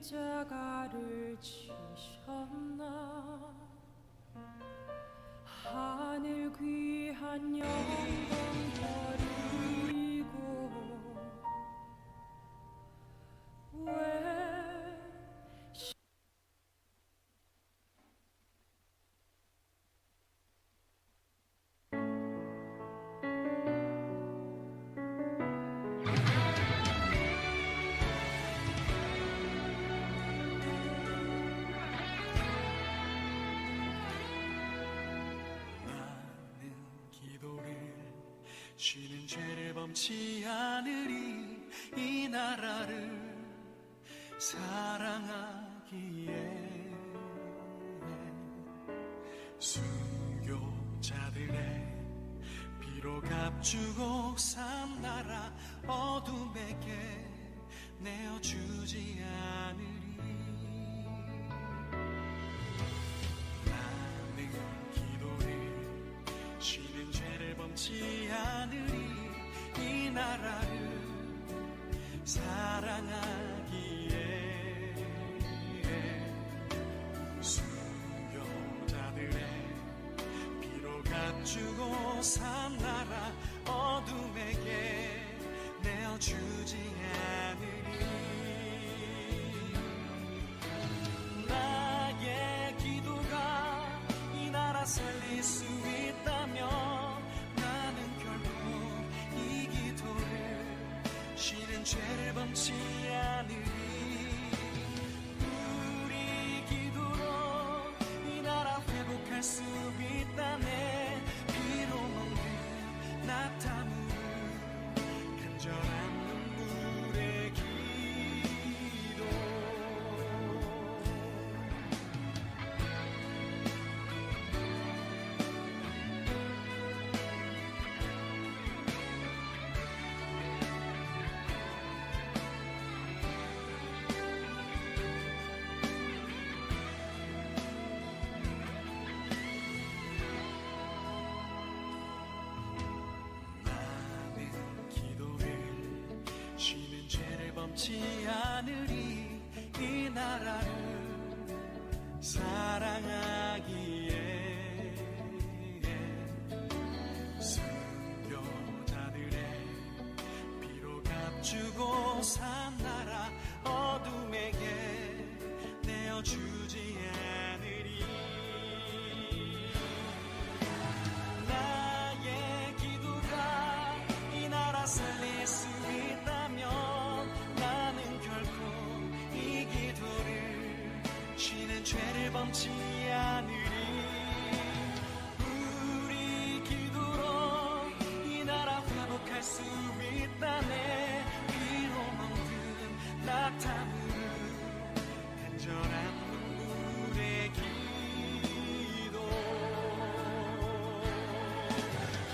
십자가를 지셨나. 하늘 귀한 영광 버리고 왜 쉬는 죄를 범치 않으리. 이 나라를 사랑하기에 순교자들의 피로 값주고 산 나라 어둠에게 내어주지 않으리. 나는 기도를 쉬는 죄를 범치 않으리. 이 나라를 사랑하기에 순교자들의 피로 값주고 산 나라 어둠에게 내어주지 않으리. 나의 기도가 이 나라 살릴 수 있다면 나는 결코 이 기도를 쉬는 죄를 범치 않으리. 우리 기도로 이 나라 회복할 수 있다네. 피로 먹는 낙타물 간절한 눈물의 기도. 범치 않으리. 이 나라를 사랑하기에 순교자들의 피로 값주고 산 나라 어둠에게 내어주지 않으리. 나의 기도가 이 나라 살릴 수 있다면 나는 결코 이 기도를 쉬는 죄를 범치 않으리. 우리 기도로 이 나라 회복할 수 있다네. 피로 먹는 낙타물은 간절한 눈물의 기도.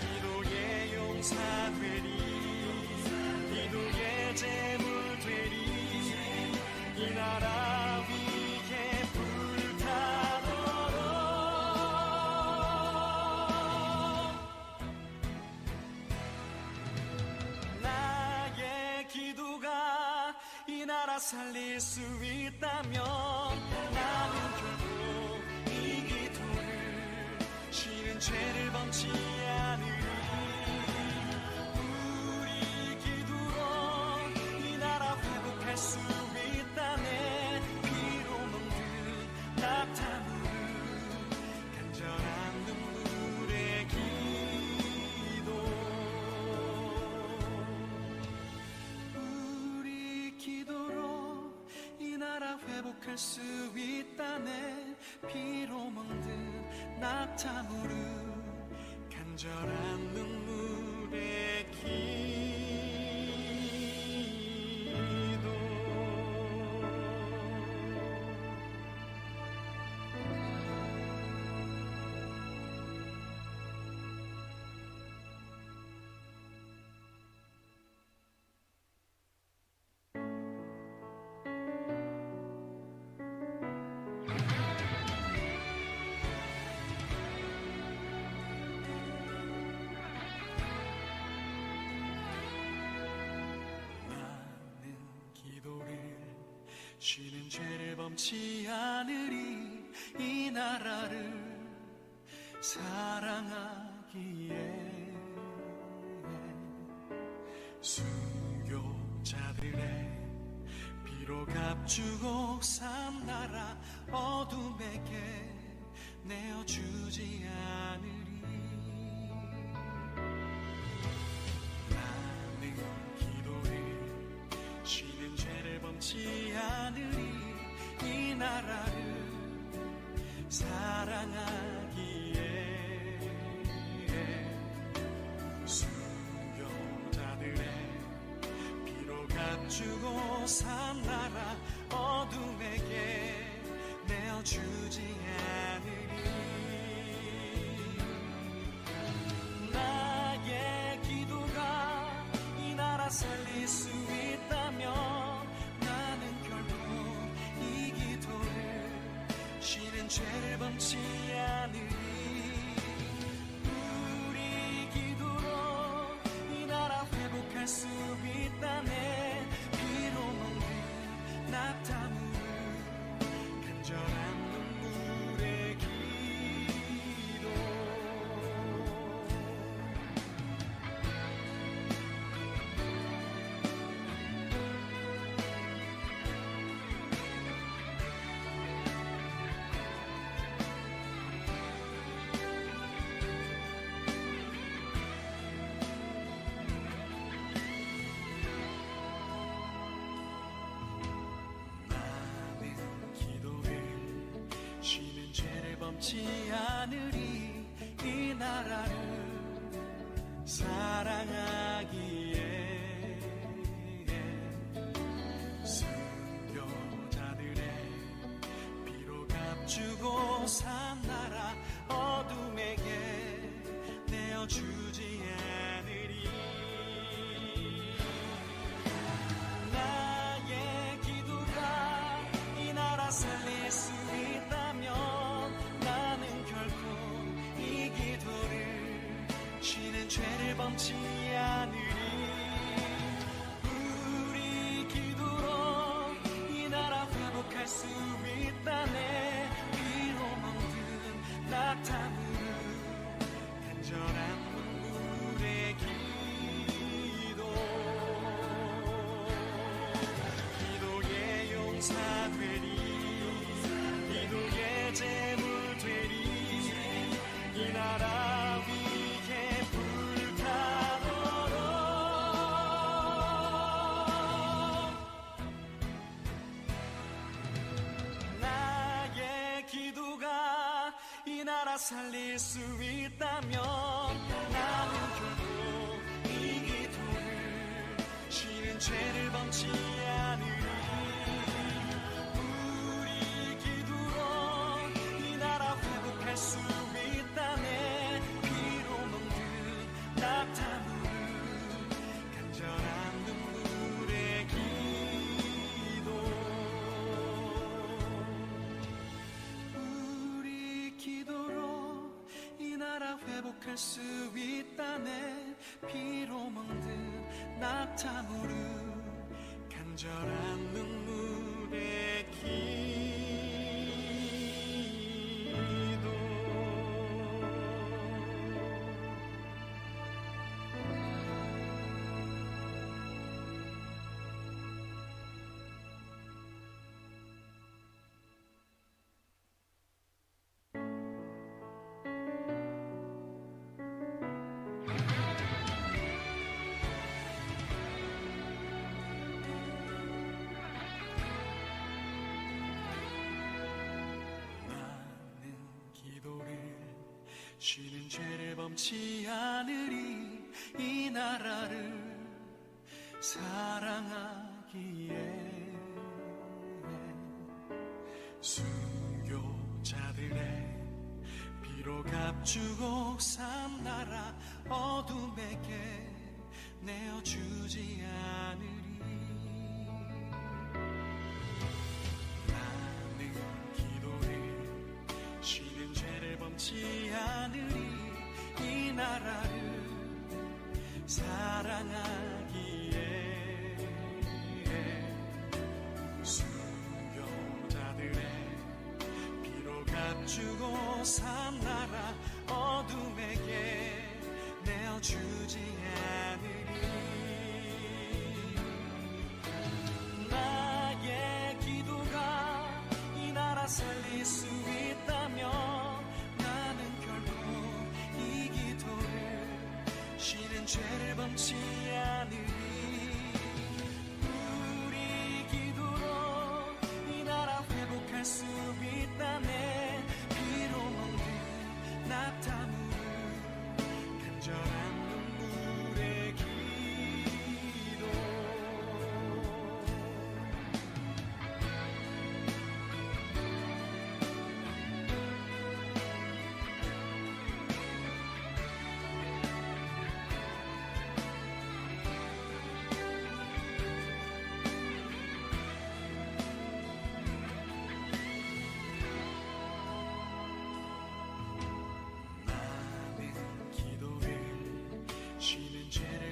기도의 용사되리. 기도의 제물 되리. 이 나라 위에 불타도록. 나의 기도가 이 나라 살릴 수 있다면 나는 결코 이 기도를 쉬는 죄를 범치 않으리. 회복할 수 있다네. 피로 먹는 낙타물은 간절한 눈물의 기도. 우리 기도로 이 나라 회복할 수 있다네. 피로 먹는 낙타물은 간절한 눈물의 기도. 쉬는 죄를 범치 않으리 이 나라를 사랑하기에 순교자들의 피로 값주고 산 나라 어둠에게 내어주지 않으리 나는 기도를 쉬는 죄를 범치 않으리 이 나라를 사랑하기에 순교자들의 피로 값주고 산 나라 어둠에게 내어주지 않으리 나의 기도가 이 나라 살릴 수 있다면 나는 결코 이 기도를 쉬는 죄를 범치 않으리 우리 기도로 이 나라 회복할 수 있다네 피로 먹는 낙타무를 간절한 눈물의 기도 범치 않으리 이 나라를 사랑하기에 순교자들의 피로 값주고 산 나라 어둠에게 내어주지 않으리 나의 기도가 이 나라 살릴 수 있다면 쉬는 죄를 범치 않으리 우리 기도로 이 나라 회복할 수 있다네 피로 먹는 낙타무를 간절한 눈물의 기도 기도의 용사 되리 기도의 제물 되리 이 나라 위에 불타도록 나의 기도가 이 나라 살릴 수 있다면 나는 결코 이 기도를 쉬는 죄를 범치 않으리 우리 기도로 이 나라 회복할 수 있다네 피로 먹는 낙타무를 간절한 눈물의 기도 우리 기도로 이 나라 회복할 수 있다네 피로 먹는 낙타무를 간절한 눈물의 기도 쉬는 죄를 범치 않으리 이 나라를 사랑하기에 순교자들의 피로 값주고 산 나라 어둠에게 내어주지 않으리 나는 기도를 쉬는 죄를 범치 않으리 이 나라를 사랑하기에 감추고 산 나라 어둠에게 내어주지 않으리. 나의 기도가 이 나라 살릴 수 있다면 나는 결코 이 기도를 쉬는 죄를 범치 않으리. 우리 기도로 이 나라 회복할 수 있다네. 피로 먹는 낙타무를 간절한 눈물의 기도.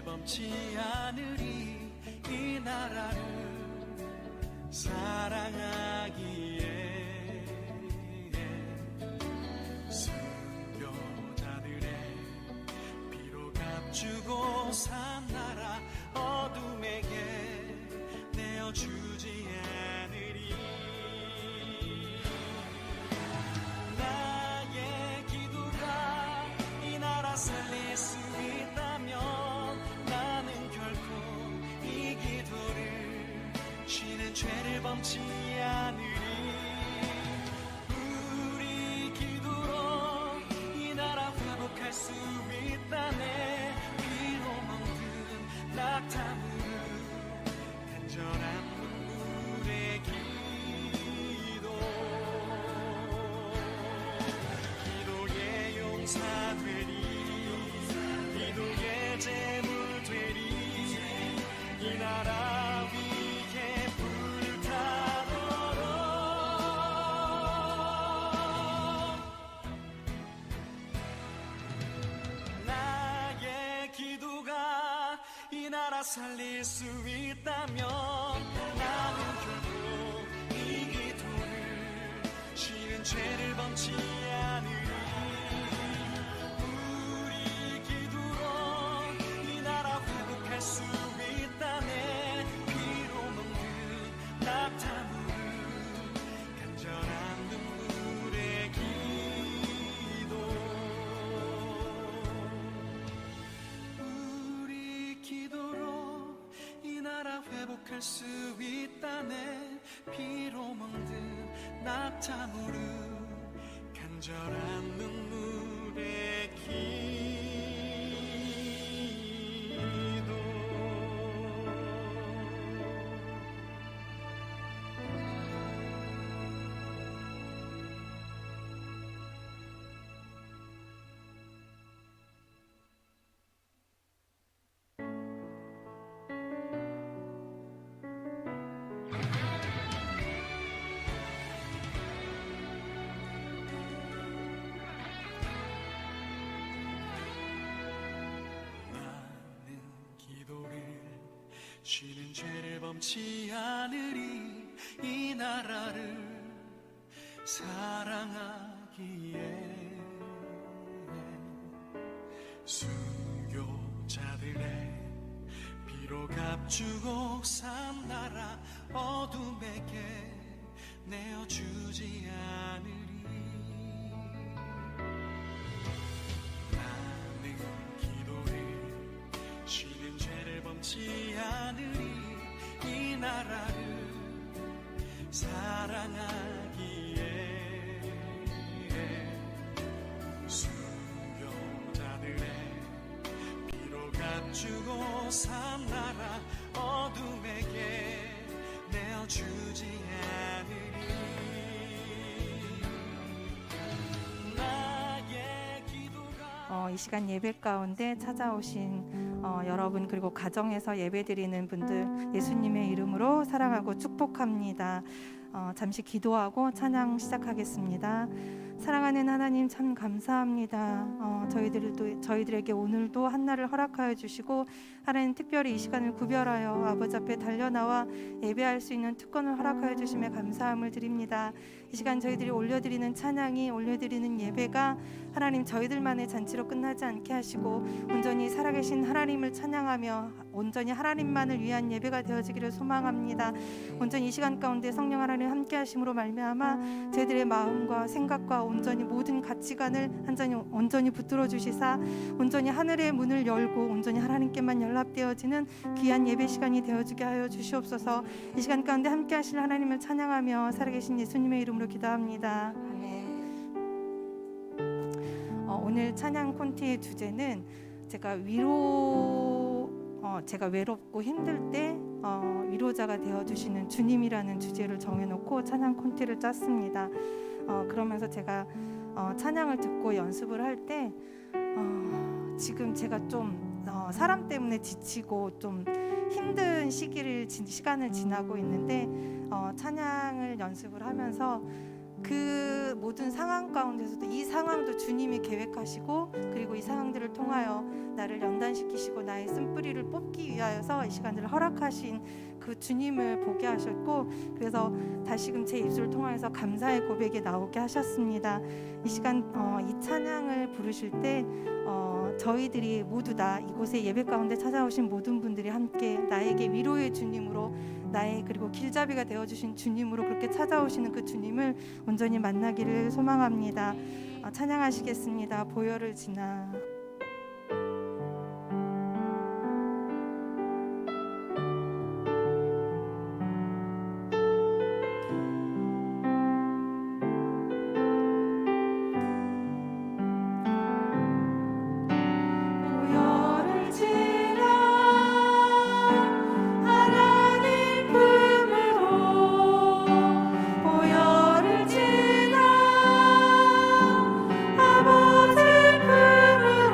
범치 않으리. 이 나라를 사랑하기에 순교자들의 피로 값주고 산 나라 어둠에게 내어주지 않으리. 나의 기도가 이 나라 살릴 수 있다면 쉬는 죄를 범치 않으리. 우리 기도로 이 나라 회복할 수 있다네. 피로 먹는 낙타무를 간절한 눈물의 기도. 기도의 용사 되리. 기도의 제물 되리. 이 나라 위에 불타도록. 나의 기도가 이 나라 살릴 수 있다면 나는 결코 이 기도를 쉬는 죄를 범치 않으리. 우리 기도로 이 나라 회복할 수 있다네. 피로 먹는 낙타무를 간절한 눈물의 기도. 우리 기도로 이 나라 회복할 수 있다네. 피로 먹는 낙타무를 간절한 눈물의 기도. 쉬는 죄를 범치 않으리. 이 나라를 사랑하기에 순교자들의 피로 값주고 산 나라 어둠에게 내어주지 않으리. 나는 기도를 쉬는 죄를 범치 않으리. 이 나라를 사랑하기에 순교자들의 피로 값주고 산 나라 어둠에게 내어주지 않으리. 나의 기도가 이 시간 예배 가운데 찾아오신 여러분, 그리고 가정에서 예배드리는 분들 예수님의 이름으로 사랑하고 축복합니다. 잠시 기도하고 찬양 시작하겠습니다. 사랑하는 하나님 참 감사합니다. 저희들에게 오늘도 한날을 허락하여 주시고 하나님 특별히 이 시간을 구별하여 아버지 앞에 달려나와 예배할 수 있는 특권을 허락하여 주심에 감사함을 드립니다. 이 시간 저희들이 올려드리는 찬양이 올려드리는 예배가 하나님 저희들만의 잔치로 끝나지 않게 하시고 온전히 살아계신 하나님을 찬양하며 온전히 하나님만을 위한 예배가 되어지기를 소망합니다. 온전히 이 시간 가운데 성령 하나님 함께 하심으로 말미암아 저희들의 마음과 생각과 온전히 모든 가치관을 온전히 붙들어 주시사 온전히 하늘의 문을 열고 온전히 하나님께만 연락되어지는 귀한 예배 시간이 되어지게 하여 주시옵소서. 이 시간 가운데 함께 하실 하나님을 찬양하며 살아계신 예수님의 이름으로 기도합니다. 아멘. 오늘 찬양 콘티의 주제는 제가 외롭고 힘들 때 위로자가 되어주시는 주님이라는 주제를 정해놓고 찬양 콘티를 짰습니다. 그러면서 제가 찬양을 듣고 연습을 할 때 지금 제가 좀 사람 때문에 지치고 좀 힘든 시간을 지나고 있는데 찬양을 연습을 하면서 그 모든 상황 가운데서도 이 상황도 주님이 계획하시고 그리고 이 상황들을 통하여 나를 연단시키시고 나의 쓴뿌리를 뽑기 위하여서 이 시간을 허락하신 그 주님을 보게 하셨고 그래서 다시금 제 입술을 통하여서 감사의 고백이 나오게 하셨습니다. 이 시간 이 찬양을 부르실 때 저희들이 모두 다 이곳에 예배 가운데 찾아오신 모든 분들이 함께 나에게 위로의 주님으로 나의 그리고 길잡이가 되어주신 주님으로 그렇게 찾아오시는 그 주님을 온전히 만나기를 소망합니다. 찬양하시겠습니다. 보혈을 지나. 아버지 품으로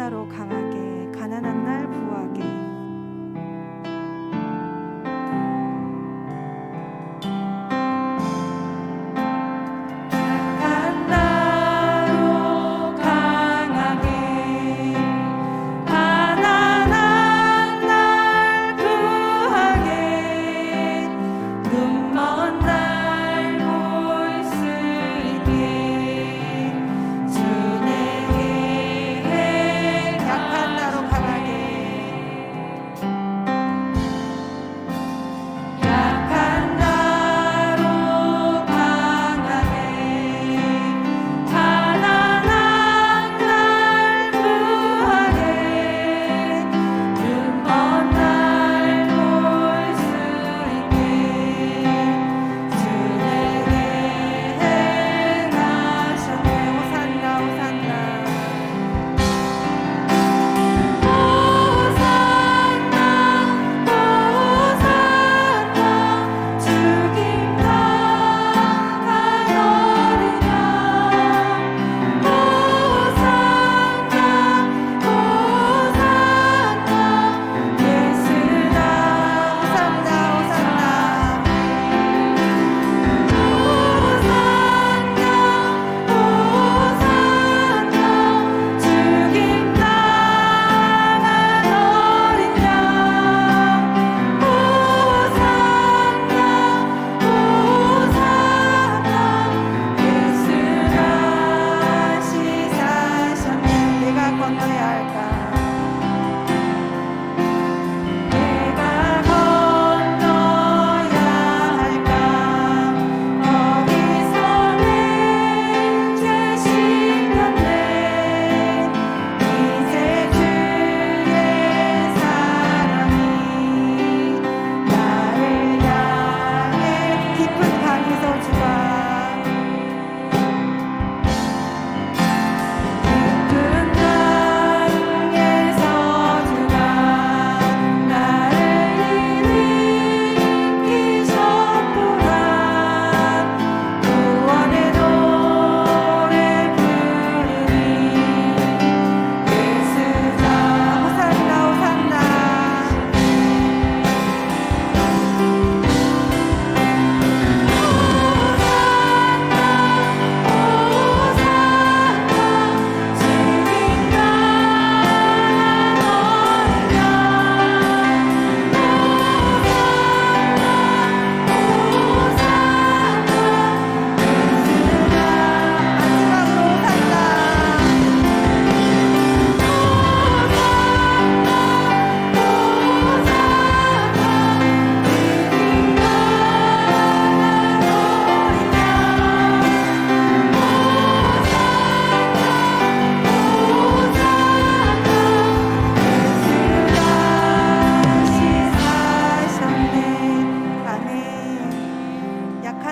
나로 강하게 가난한 날 부하게 약한 나로 강하게 가난한 날 부하게 눈먼 날 볼 수 있게 주 내게 약한 나로 강하게 약한 나로 강하게 가난한 날 부하게 눈먼 날 볼 수 있게 주 내게 행하셨네. 호산나 호산나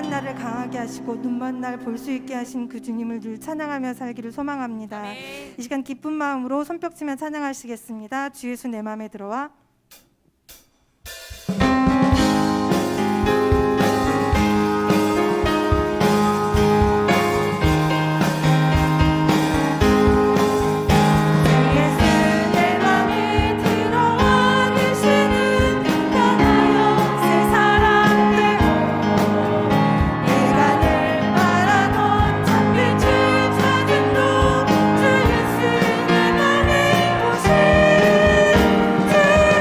나를 강하게 하시고 눈먼 날 볼 수 있게 하신 그 주님을 늘 찬양하며 살기를 소망합니다. 이 시간 기쁜 마음으로 손뼉치며 찬양하시겠습니다. 주 예수 내 맘에 들어와. 주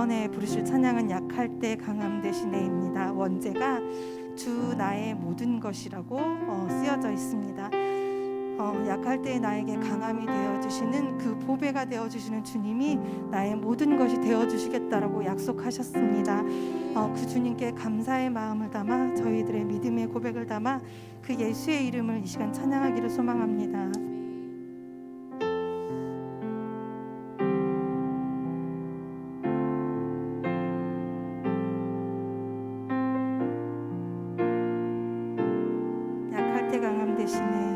이번에 부르실 찬양은 약할 때 강함 되시네입니다. 원제가 주 나의 모든 것이라고 쓰여져 있습니다. 약할 때 나에게 강함이 되어주시는 그 보배가 되어주시는 주님이 나의 모든 것이 되어주시겠다라고 약속하셨습니다. 그 주님께 감사의 마음을 담아 저희들의 믿음의 고백을 담아 그 예수의 이름을 이 시간 찬양하기를 소망합니다. 약할 때 강함 되시네.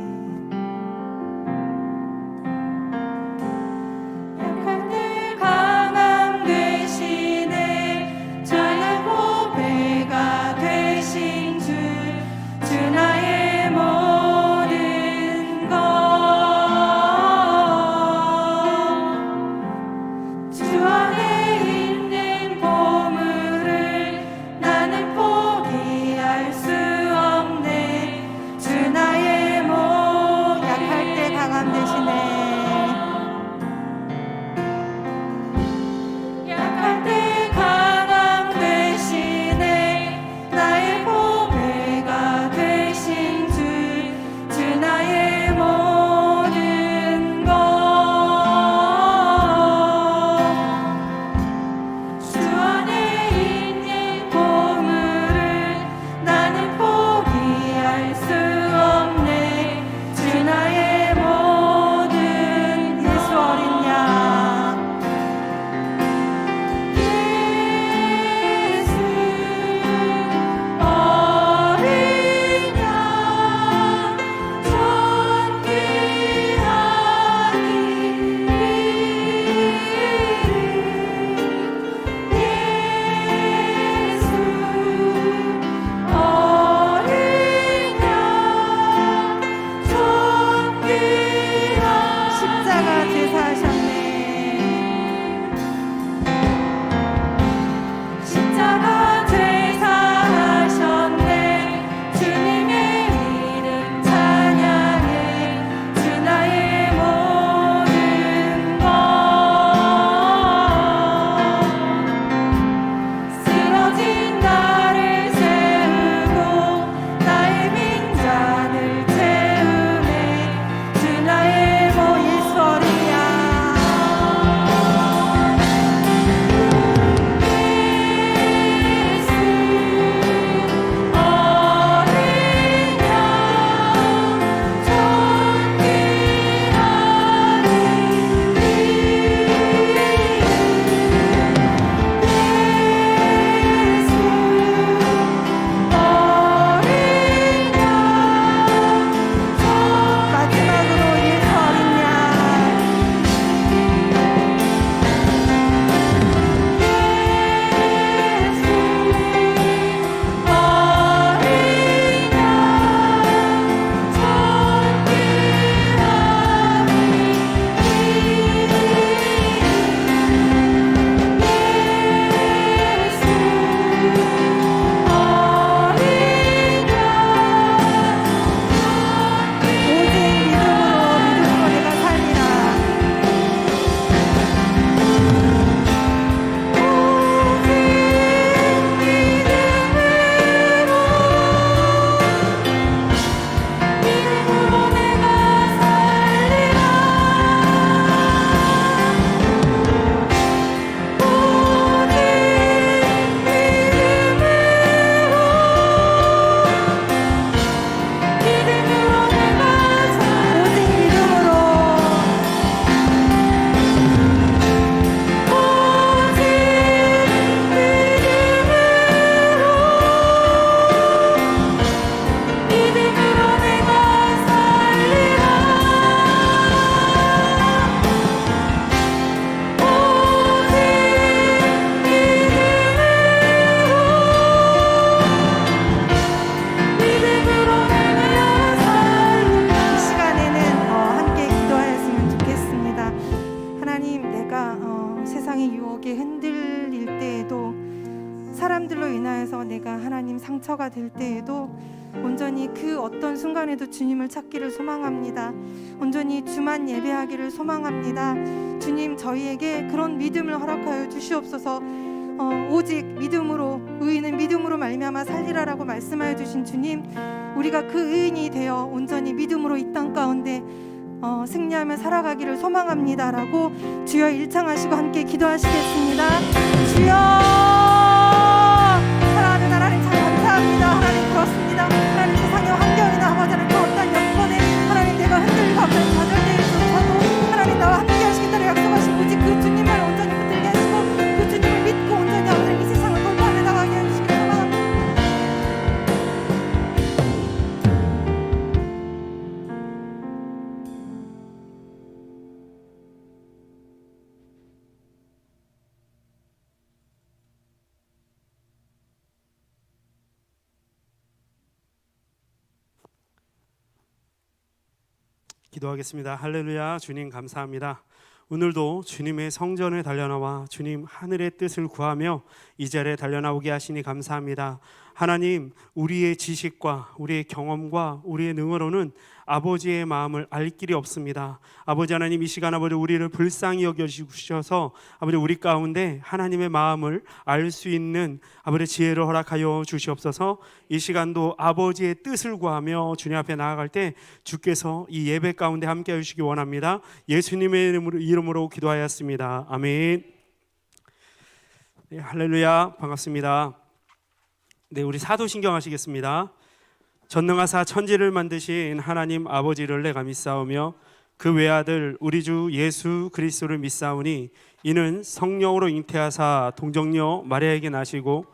상처가 될 때에도 온전히 그 어떤 순간에도 주님을 찾기를 소망합니다. 온전히 주만 예배하기를 소망합니다. 주님, 저희에게 그런 믿음을 허락하여 주시옵소서. 오직 믿음으로, 의인은 믿음으로 말미암아 살리라라고 말씀하여 주신 주님, 우리가 그 의인이 되어 온전히 믿음으로 이 땅 가운데 승리하며 살아가기를 소망합니다라고 주여 일창하시고 함께 기도하시겠습니다. 주여, 사랑하는 하나님 참 감사합니다. 하나님 그렇습니다. 하나님 세상의 환경이나 아버지 하나님 그 어떤 여건에 하나님 내가 흔들리고 앞에 좌절되어 있어도 하나님 나와 함께 하시겠다고 약속하신 오직 그 주님만 온전히 붙들게 하시고 그 주님을 믿고 온전히 아버지 이 세상을 돌파해 나가게 해주시길 소망합니다. 기도하겠습니다. 할렐루야. 주님 감사합니다. 오늘도 주님의 성전에 달려나와 주님 하늘의 뜻을 구하며 이 자리에 달려나오게 하시니 감사합니다. 하나님, 우리의 지식과 우리의 경험과 우리의 능으로는 아버지의 마음을 알 길이 없습니다. 아버지 하나님, 이 시간 아버지 우리를 불쌍히 여겨주셔서 아버지 우리 가운데 하나님의 마음을 알 수 있는 아버지 지혜를 허락하여 주시옵소서. 이 시간도 아버지의 뜻을 구하며 주님 앞에 나아갈 때 주께서 이 예배 가운데 함께 해주시기 원합니다. 예수님의 이름으로 기도하였습니다. 아멘. 네, 할렐루야. 반갑습니다. 네, 우리 사도신경 하시겠습니다. 전능하사 천지를 만드신 하나님 아버지를 내가 믿사오며 그 외아들 우리 주 예수 그리스도를 믿사오니 이는 성령으로 잉태하사 동정녀 마리아에게 나시고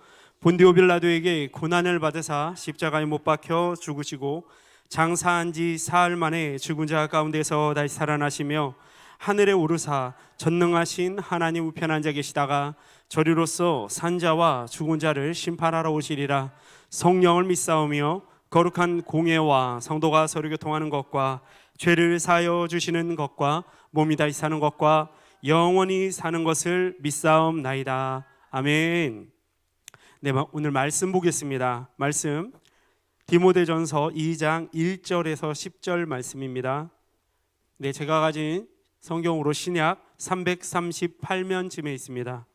본디오 빌라도에게 고난을 받으사 십자가에 못 박혀 죽으시고 장사한 지 사흘 만에 죽은 자 가운데서 다시 살아나시며 하늘에 오르사 전능하신 하나님 우편 앉아 계시다가 저리로서 산자와 죽은 자를 심판하러 오시리라. 성령을 믿사오며 거룩한 공예와 성도가 서로 교통하는 것과 죄를 사하여 주시는 것과 몸이 다시 사는 것과 영원히 사는 것을 믿사옵나이다. 아멘. 네, 오늘 말씀 보겠습니다. 말씀 디모데전서 2장 1절에서 10절 말씀입니다. 네, 제가 가진 성경으로 신약 338면쯤에 있습니다.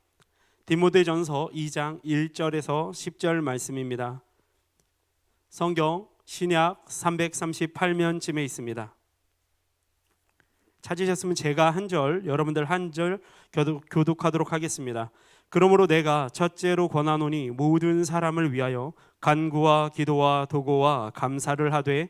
디모데전서 2장 1절에서 10절 말씀입니다. 성경 신약 338면쯤에 있습니다. 찾으셨으면 제가 한 절, 여러분들 한 절 교독하도록 하겠습니다. 그러므로 내가 첫째로 권하노니 모든 사람을 위하여 간구와 기도와 도고와 감사를 하되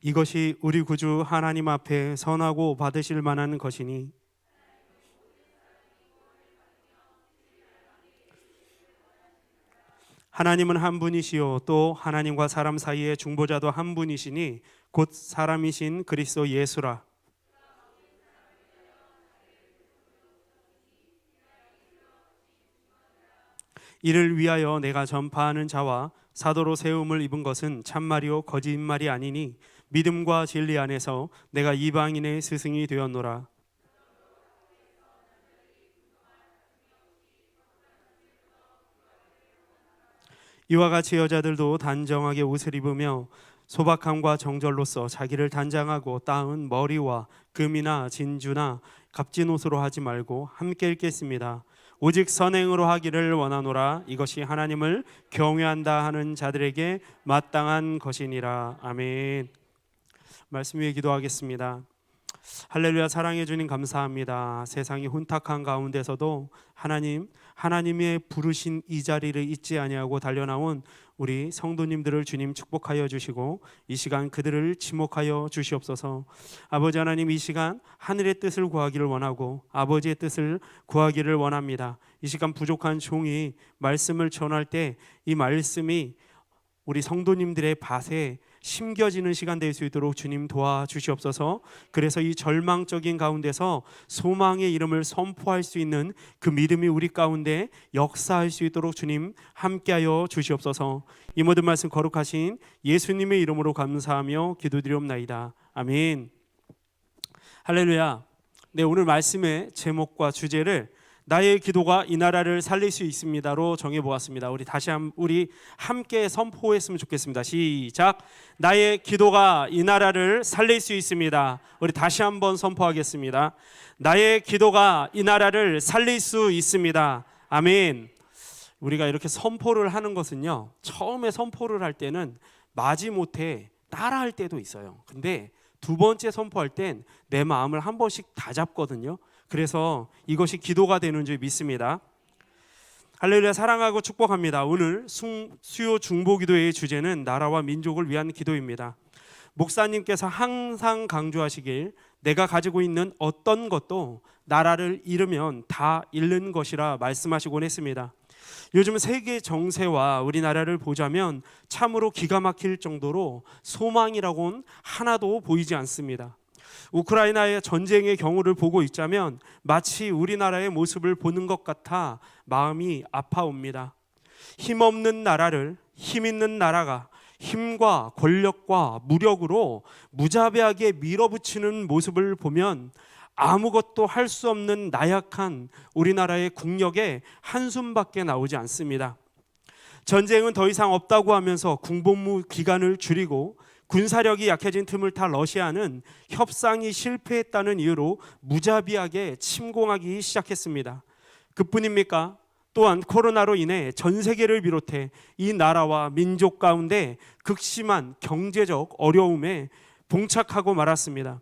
이것이 우리 구주 하나님 앞에 선하고 받으실 만한 것이니 하나님은 한 분이시요 또 하나님과 사람 사이의 중보자도 한 분이시니 곧 사람이신 그리스도 예수라. 이를 위하여 내가 전파하는 자와 사도로 세움을 입은 것은 참말이요 거짓말이 아니니 믿음과 진리 안에서 내가 이방인의 스승이 되었노라. 이와 같이 여자들도 단정하게 옷을 입으며 소박함과 정절로서 자기를 단장하고 따은 머리와 금이나 진주나 값진 옷으로 하지 말고 함께 읽겠습니다. 오직 선행으로 하기를 원하노라. 이것이 하나님을 경외한다 하는 자들에게 마땅한 것이니라. 아멘. 말씀 위에 기도하겠습니다. 할렐루야. 사랑해 주님 감사합니다. 세상이 혼탁한 가운데서도 하나님의 부르신 이 자리를 잊지 아니하고 달려나온 우리 성도님들을 주님 축복하여 주시고 이 시간 그들을 지목하여 주시옵소서. 아버지 하나님, 이 시간 하늘의 뜻을 구하기를 원하고 아버지의 뜻을 구하기를 원합니다. 이 시간 부족한 종이 말씀을 전할 때 이 말씀이 우리 성도님들의 밭에 심겨지는 시간 될 수 있도록 주님 도와주시옵소서. 그래서 이 절망적인 가운데서 소망의 이름을 선포할 수 있는 그 믿음이 우리 가운데 역사할 수 있도록 주님 함께하여 주시옵소서. 이 모든 말씀 거룩하신 예수님의 이름으로 감사하며 기도드리옵나이다. 아멘. 할렐루야. 네, 오늘 말씀의 제목과 주제를 나의 기도가 이 나라를 살릴 수 있습니다로 정해보았습니다. 우리 함께 선포했으면 좋겠습니다. 시작. 나의 기도가 이 나라를 살릴 수 있습니다. 우리 다시 한번 선포하겠습니다. 나의 기도가 이 나라를 살릴 수 있습니다. 아멘. 우리가 이렇게 선포를 하는 것은요, 처음에 선포를 할 때는 마지못해 따라할 때도 있어요. 근데 두 번째 선포할 땐 내 마음을 한 번씩 다 잡거든요. 그래서 이것이 기도가 되는 줄 믿습니다. 할렐루야. 사랑하고 축복합니다. 오늘 수요 중보기도의 주제는 나라와 민족을 위한 기도입니다. 목사님께서 항상 강조하시길 내가 가지고 있는 어떤 것도 나라를 잃으면 다 잃는 것이라 말씀하시곤 했습니다. 요즘 세계 정세와 우리나라를 보자면 참으로 기가 막힐 정도로 소망이라고는 하나도 보이지 않습니다. 우크라이나의 전쟁의 경우를 보고 있자면 마치 우리나라의 모습을 보는 것 같아 마음이 아파옵니다. 힘없는 나라를 힘 있는 나라가 힘과 권력과 무력으로 무자비하게 밀어붙이는 모습을 보면 아무것도 할 수 없는 나약한 우리나라의 국력에 한숨밖에 나오지 않습니다. 전쟁은 더 이상 없다고 하면서 군복무 기간을 줄이고 군사력이 약해진 틈을 타 러시아는 협상이 실패했다는 이유로 무자비하게 침공하기 시작했습니다. 그뿐입니까? 또한 코로나로 인해 전 세계를 비롯해 이 나라와 민족 가운데 극심한 경제적 어려움에 봉착하고 말았습니다.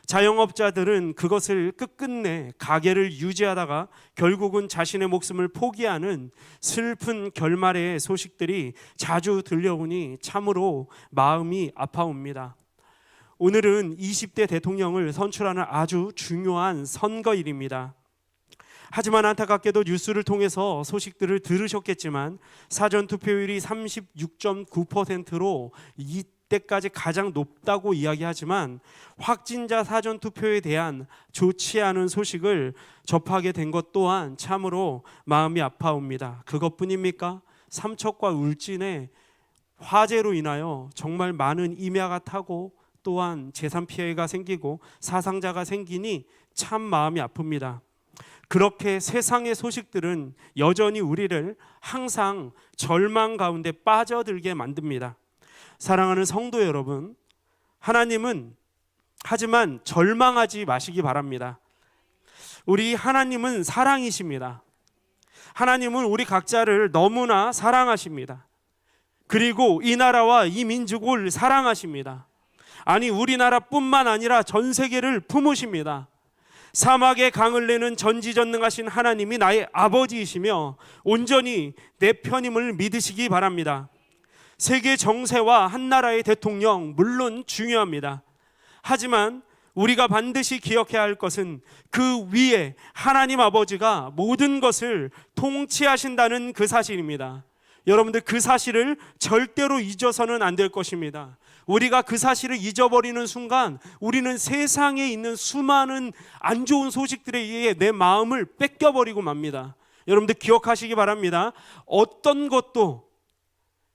자영업자들은 그것을 끝끝내 가게를 유지하다가 결국은 자신의 목숨을 포기하는 슬픈 결말의 소식들이 자주 들려오니 참으로 마음이 아파옵니다. 오늘은 20대 대통령을 선출하는 아주 중요한 선거일입니다. 하지만 안타깝게도 뉴스를 통해서 소식들을 들으셨겠지만 사전투표율이 36.9%로 이때까지 가장 높다고 이야기하지만 확진자 사전투표에 대한 좋지 않은 소식을 접하게 된 것 또한 참으로 마음이 아파옵니다. 그것뿐입니까? 삼척과 울진에 화재로 인하여 정말 많은 임야가 타고 또한 재산 피해가 생기고 사상자가 생기니 참 마음이 아픕니다. 그렇게 세상의 소식들은 여전히 우리를 항상 절망 가운데 빠져들게 만듭니다. 사랑하는 성도 여러분, 하나님은 하지만 절망하지 마시기 바랍니다. 우리 하나님은 사랑이십니다. 하나님은 우리 각자를 너무나 사랑하십니다. 그리고 이 나라와 이 민족을 사랑하십니다. 아니, 우리나라뿐만 아니라 전 세계를 품으십니다. 사막의 강을 내는 전지전능하신 하나님이 나의 아버지이시며 온전히 내 편임을 믿으시기 바랍니다. 세계 정세와 한 나라의 대통령 물론 중요합니다. 하지만 우리가 반드시 기억해야 할 것은 그 위에 하나님 아버지가 모든 것을 통치하신다는 그 사실입니다. 여러분들, 그 사실을 절대로 잊어서는 안 될 것입니다. 우리가 그 사실을 잊어버리는 순간 우리는 세상에 있는 수많은 안 좋은 소식들에 의해 내 마음을 뺏겨버리고 맙니다. 여러분들 기억하시기 바랍니다. 어떤 것도,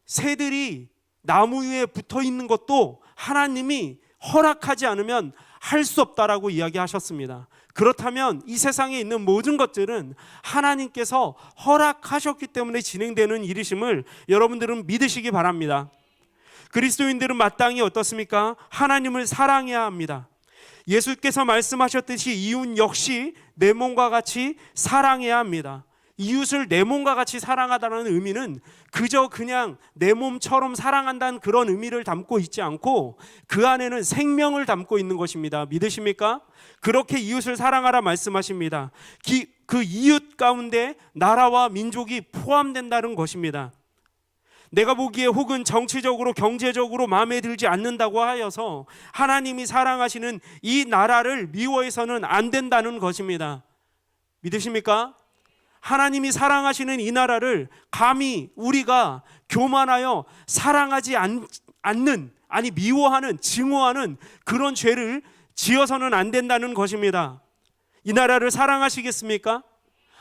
새들이 나무 위에 붙어 있는 것도 하나님이 허락하지 않으면 할 수 없다라고 이야기하셨습니다. 그렇다면 이 세상에 있는 모든 것들은 하나님께서 허락하셨기 때문에 진행되는 일이심을 여러분들은 믿으시기 바랍니다. 그리스도인들은 마땅히 어떻습니까? 하나님을 사랑해야 합니다. 예수께서 말씀하셨듯이 이웃 역시 내 몸과 같이 사랑해야 합니다. 이웃을 내 몸과 같이 사랑하다는 의미는 그저 그냥 내 몸처럼 사랑한다는 그런 의미를 담고 있지 않고 그 안에는 생명을 담고 있는 것입니다. 믿으십니까? 그렇게 이웃을 사랑하라 말씀하십니다. 그 이웃 가운데 나라와 민족이 포함된다는 것입니다. 내가 보기에 혹은 정치적으로 경제적으로 마음에 들지 않는다고 하여서 하나님이 사랑하시는 이 나라를 미워해서는 안 된다는 것입니다. 믿으십니까? 하나님이 사랑하시는 이 나라를 감히 우리가 교만하여 사랑하지 않는, 아니 미워하는, 증오하는 그런 죄를 지어서는 안 된다는 것입니다. 이 나라를 사랑하시겠습니까?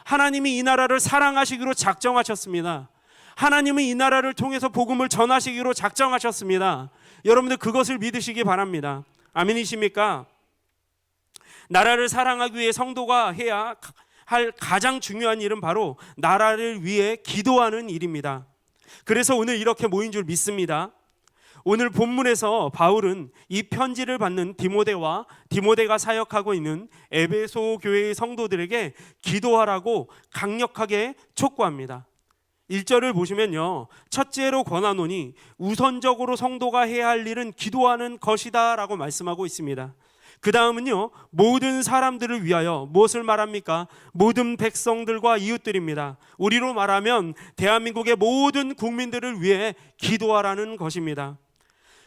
하나님이 이 나라를 사랑하시기로 작정하셨습니다. 하나님은 이 나라를 통해서 복음을 전하시기로 작정하셨습니다. 여러분들 그것을 믿으시기 바랍니다. 아멘이십니까? 나라를 사랑하기 위해 성도가 해야 할 가장 중요한 일은 바로 나라를 위해 기도하는 일입니다. 그래서 오늘 이렇게 모인 줄 믿습니다. 오늘 본문에서 바울은 이 편지를 받는 디모데가 사역하고 있는 에베소 교회의 성도들에게 기도하라고 강력하게 촉구합니다. 1절을 보시면요, 첫째로 권하노니 우선적으로 성도가 해야 할 일은 기도하는 것이다 라고 말씀하고 있습니다. 그 다음은요, 모든 사람들을 위하여 무엇을 말합니까? 모든 백성들과 이웃들입니다. 우리로 말하면 대한민국의 모든 국민들을 위해 기도하라는 것입니다.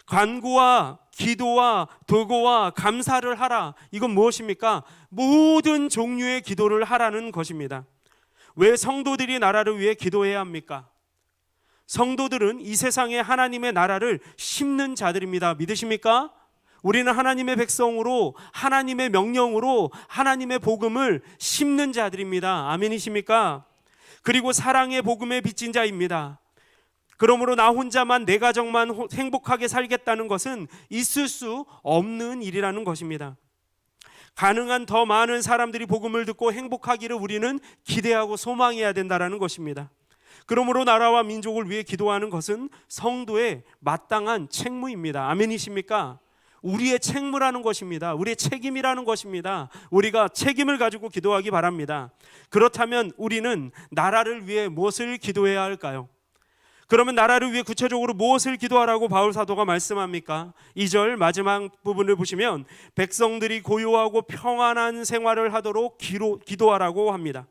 간구와 기도와 도고와 감사를 하라. 이건 무엇입니까? 모든 종류의 기도를 하라는 것입니다. 왜 성도들이 나라를 위해 기도해야 합니까? 성도들은 이 세상에 하나님의 나라를 심는 자들입니다. 믿으십니까? 우리는 하나님의 백성으로, 하나님의 명령으로 하나님의 복음을 심는 자들입니다. 아멘이십니까? 그리고 사랑의 복음에 빚진 자입니다. 그러므로 나 혼자만, 내 가정만 행복하게 살겠다는 것은 있을 수 없는 일이라는 것입니다. 가능한 더 많은 사람들이 복음을 듣고 행복하기를 우리는 기대하고 소망해야 된다는 것입니다. 그러므로 나라와 민족을 위해 기도하는 것은 성도의 마땅한 책무입니다. 아멘이십니까? 우리의 책무라는 것입니다. 우리의 책임이라는 것입니다. 우리가 책임을 가지고 기도하기 바랍니다. 그렇다면 우리는 나라를 위해 무엇을 기도해야 할까요? 그러면 나라를 위해 구체적으로 무엇을 기도하라고 바울 사도가 말씀합니까? 2절 마지막 부분을 보시면 백성들이 고요하고 평안한 생활을 하도록 기도하라고 합니다.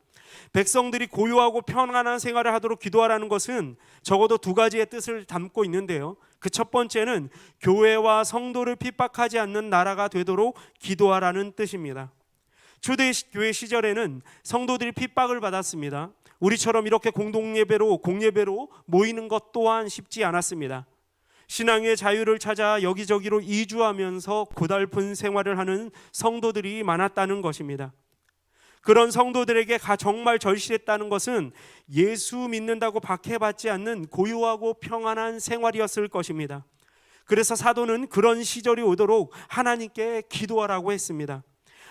백성들이 고요하고 평안한 생활을 하도록 기도하라는 것은 적어도 두 가지의 뜻을 담고 있는데요, 그 첫 번째는 교회와 성도를 핍박하지 않는 나라가 되도록 기도하라는 뜻입니다. 초대교회 시절에는 성도들이 핍박을 받았습니다. 우리처럼 이렇게 공예배로 모이는 것 또한 쉽지 않았습니다. 신앙의 자유를 찾아 여기저기로 이주하면서 고달픈 생활을 하는 성도들이 많았다는 것입니다. 그런 성도들에게 정말 절실했다는 것은 예수 믿는다고 박해받지 않는 고요하고 평안한 생활이었을 것입니다. 그래서 사도는 그런 시절이 오도록 하나님께 기도하라고 했습니다.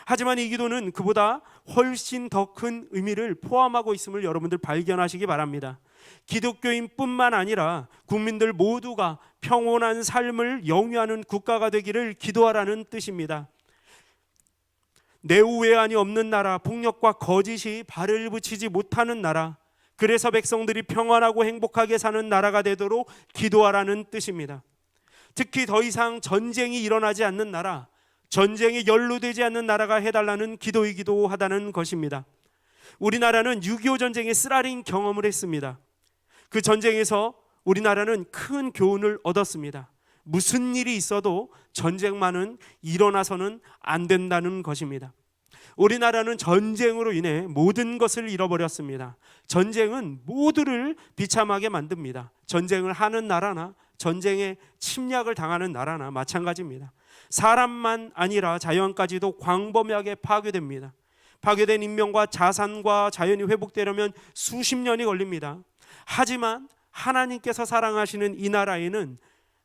하지만 이 기도는 그보다 훨씬 더 큰 의미를 포함하고 있음을 여러분들 발견하시기 바랍니다. 기독교인뿐만 아니라 국민들 모두가 평온한 삶을 영위하는 국가가 되기를 기도하라는 뜻입니다. 내후외환이 없는 나라, 폭력과 거짓이 발을 붙이지 못하는 나라, 그래서 백성들이 평안하고 행복하게 사는 나라가 되도록 기도하라는 뜻입니다. 특히 더 이상 전쟁이 일어나지 않는 나라, 전쟁에 연루되지 않는 나라가 해달라는 기도이기도 하다는 것입니다. 우리나라는 6.25 전쟁에 쓰라린 경험을 했습니다. 그 전쟁에서 우리나라는 큰 교훈을 얻었습니다. 무슨 일이 있어도 전쟁만은 일어나서는 안 된다는 것입니다. 우리나라는 전쟁으로 인해 모든 것을 잃어버렸습니다. 전쟁은 모두를 비참하게 만듭니다. 전쟁을 하는 나라나 전쟁에 침략을 당하는 나라나 마찬가지입니다. 사람만 아니라 자연까지도 광범위하게 파괴됩니다. 파괴된 인명과 자산과 자연이 회복되려면 수십 년이 걸립니다. 하지만 하나님께서 사랑하시는 이 나라에는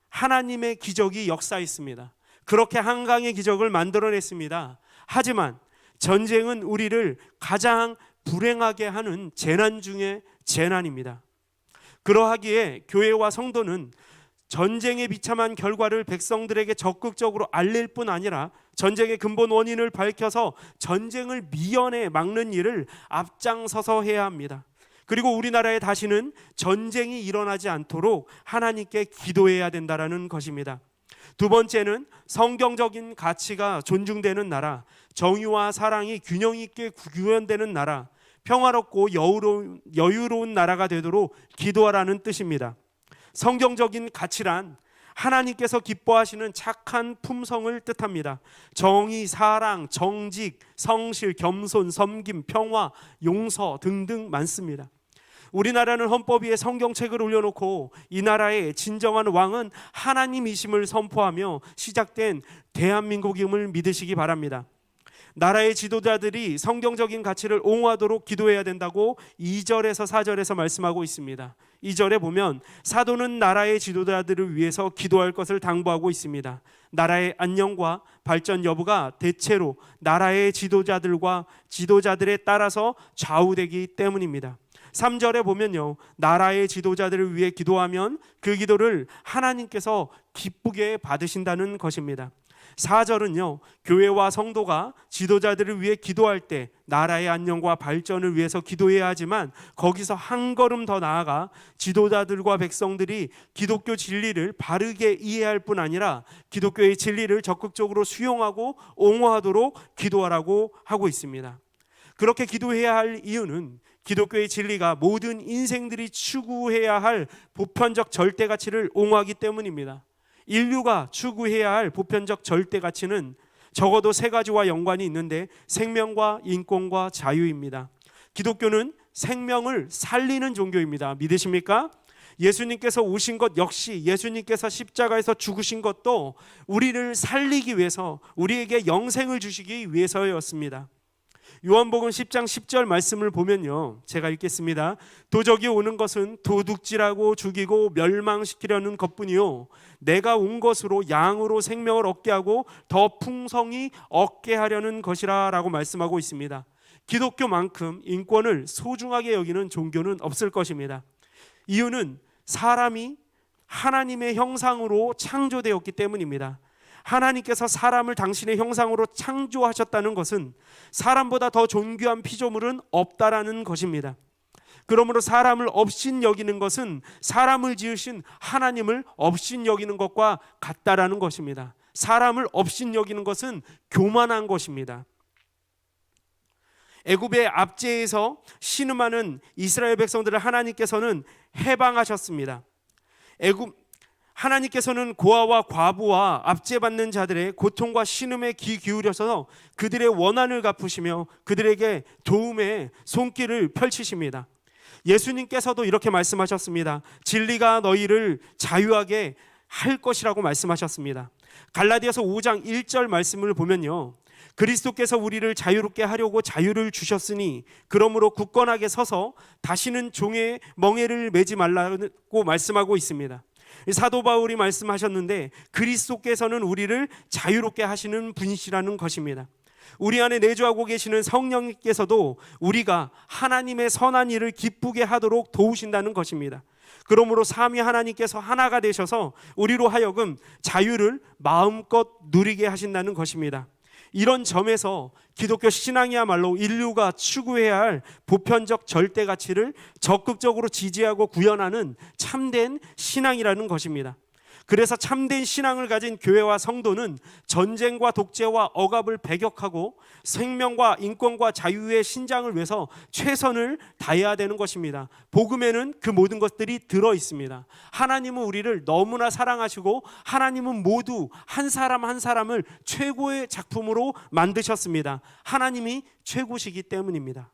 하나님의 기적이 역사했습니다. 그렇게 한강의 기적을 만들어냈습니다. 하지만 전쟁은 우리를 가장 불행하게 하는 재난 중에 재난입니다. 그러하기에 교회와 성도는 전쟁의 비참한 결과를 백성들에게 적극적으로 알릴 뿐 아니라 전쟁의 근본 원인을 밝혀서 전쟁을 미연에 막는 일을 앞장서서 해야 합니다. 그리고 우리나라에 다시는 전쟁이 일어나지 않도록 하나님께 기도해야 된다는 것입니다. 두 번째는 성경적인 가치가 존중되는 나라, 정의와 사랑이 균형 있게 구현되는 나라, 평화롭고 여유로운 나라가 되도록 기도하라는 뜻입니다. 성경적인 가치란 하나님께서 기뻐하시는 착한 품성을 뜻합니다. 정의, 사랑, 정직, 성실, 겸손, 섬김, 평화, 용서 등등 많습니다. 우리나라는 헌법 위에 성경책을 올려놓고 이 나라의 진정한 왕은 하나님이심을 선포하며 시작된 대한민국임을 믿으시기 바랍니다. 나라의 지도자들이 성경적인 가치를 옹호하도록 기도해야 된다고 2절에서 4절에서 말씀하고 있습니다. 2절에 보면 사도는 나라의 지도자들을 위해서 기도할 것을 당부하고 있습니다. 나라의 안녕과 발전 여부가 대체로 나라의 지도자들과 지도자들에 따라서 좌우되기 때문입니다. 3절에 보면요, 나라의 지도자들을 위해 기도하면 그 기도를 하나님께서 기쁘게 받으신다는 것입니다. 4절은요, 교회와 성도가 지도자들을 위해 기도할 때 나라의 안녕과 발전을 위해서 기도해야 하지만 거기서 한 걸음 더 나아가 지도자들과 백성들이 기독교 진리를 바르게 이해할 뿐 아니라 기독교의 진리를 적극적으로 수용하고 옹호하도록 기도하라고 하고 있습니다. 그렇게 기도해야 할 이유는 기독교의 진리가 모든 인생들이 추구해야 할 보편적 절대 가치를 옹호하기 때문입니다. 인류가 추구해야 할 보편적 절대 가치는 적어도 세 가지와 연관이 있는데 생명과 인권과 자유입니다. 기독교는 생명을 살리는 종교입니다. 믿으십니까? 예수님께서 오신 것 역시 예수님께서 십자가에서 죽으신 것도 우리를 살리기 위해서, 우리에게 영생을 주시기 위해서였습니다. 요한복음 10장 10절 말씀을 보면요, 제가 읽겠습니다. 도적이 오는 것은 도둑질하고 죽이고 멸망시키려는 것뿐이요 내가 온 것으로 양으로 생명을 얻게 하고 더 풍성히 얻게 하려는 것이라 라고 말씀하고 있습니다. 기독교만큼 인권을 소중하게 여기는 종교는 없을 것입니다. 이유는 사람이 하나님의 형상으로 창조되었기 때문입니다. 하나님께서 사람을 당신의 형상으로 창조하셨다는 것은 사람보다 더 존귀한 피조물은 없다라는 것입니다. 그러므로 사람을 업신 여기는 것은 사람을 지으신 하나님을 업신 여기는 것과 같다라는 것입니다. 사람을 업신 여기는 것은 교만한 것입니다. 애굽의 압제에서 신음하는 이스라엘 백성들을 하나님께서는 해방하셨습니다. 하나님께서는 고아와 과부와 압제받는 자들의 고통과 신음에 귀 기울여서 그들의 원한을 갚으시며 그들에게 도움의 손길을 펼치십니다. 예수님께서도 이렇게 말씀하셨습니다. 진리가 너희를 자유하게 할 것이라고 말씀하셨습니다. 갈라디아서 5장 1절 말씀을 보면요, 그리스도께서 우리를 자유롭게 하려고 자유를 주셨으니 그러므로 굳건하게 서서 다시는 종의 멍에를 매지 말라고 말씀하고 있습니다. 사도 바울이 말씀하셨는데 그리스도께서는 우리를 자유롭게 하시는 분이시라는 것입니다. 우리 안에 내주하고 계시는 성령님께서도 우리가 하나님의 선한 일을 기쁘게 하도록 도우신다는 것입니다. 그러므로 삼위 하나님께서 하나가 되셔서 우리로 하여금 자유를 마음껏 누리게 하신다는 것입니다. 이런 점에서 기독교 신앙이야말로 인류가 추구해야 할 보편적 절대 가치를 적극적으로 지지하고 구현하는 참된 신앙이라는 것입니다. 그래서 참된 신앙을 가진 교회와 성도는 전쟁과 독재와 억압을 배격하고 생명과 인권과 자유의 신장을 위해서 최선을 다해야 되는 것입니다. 복음에는 그 모든 것들이 들어 있습니다. 하나님은 우리를 너무나 사랑하시고 하나님은 모두 한 사람 한 사람을 최고의 작품으로 만드셨습니다. 하나님이 최고시기 때문입니다.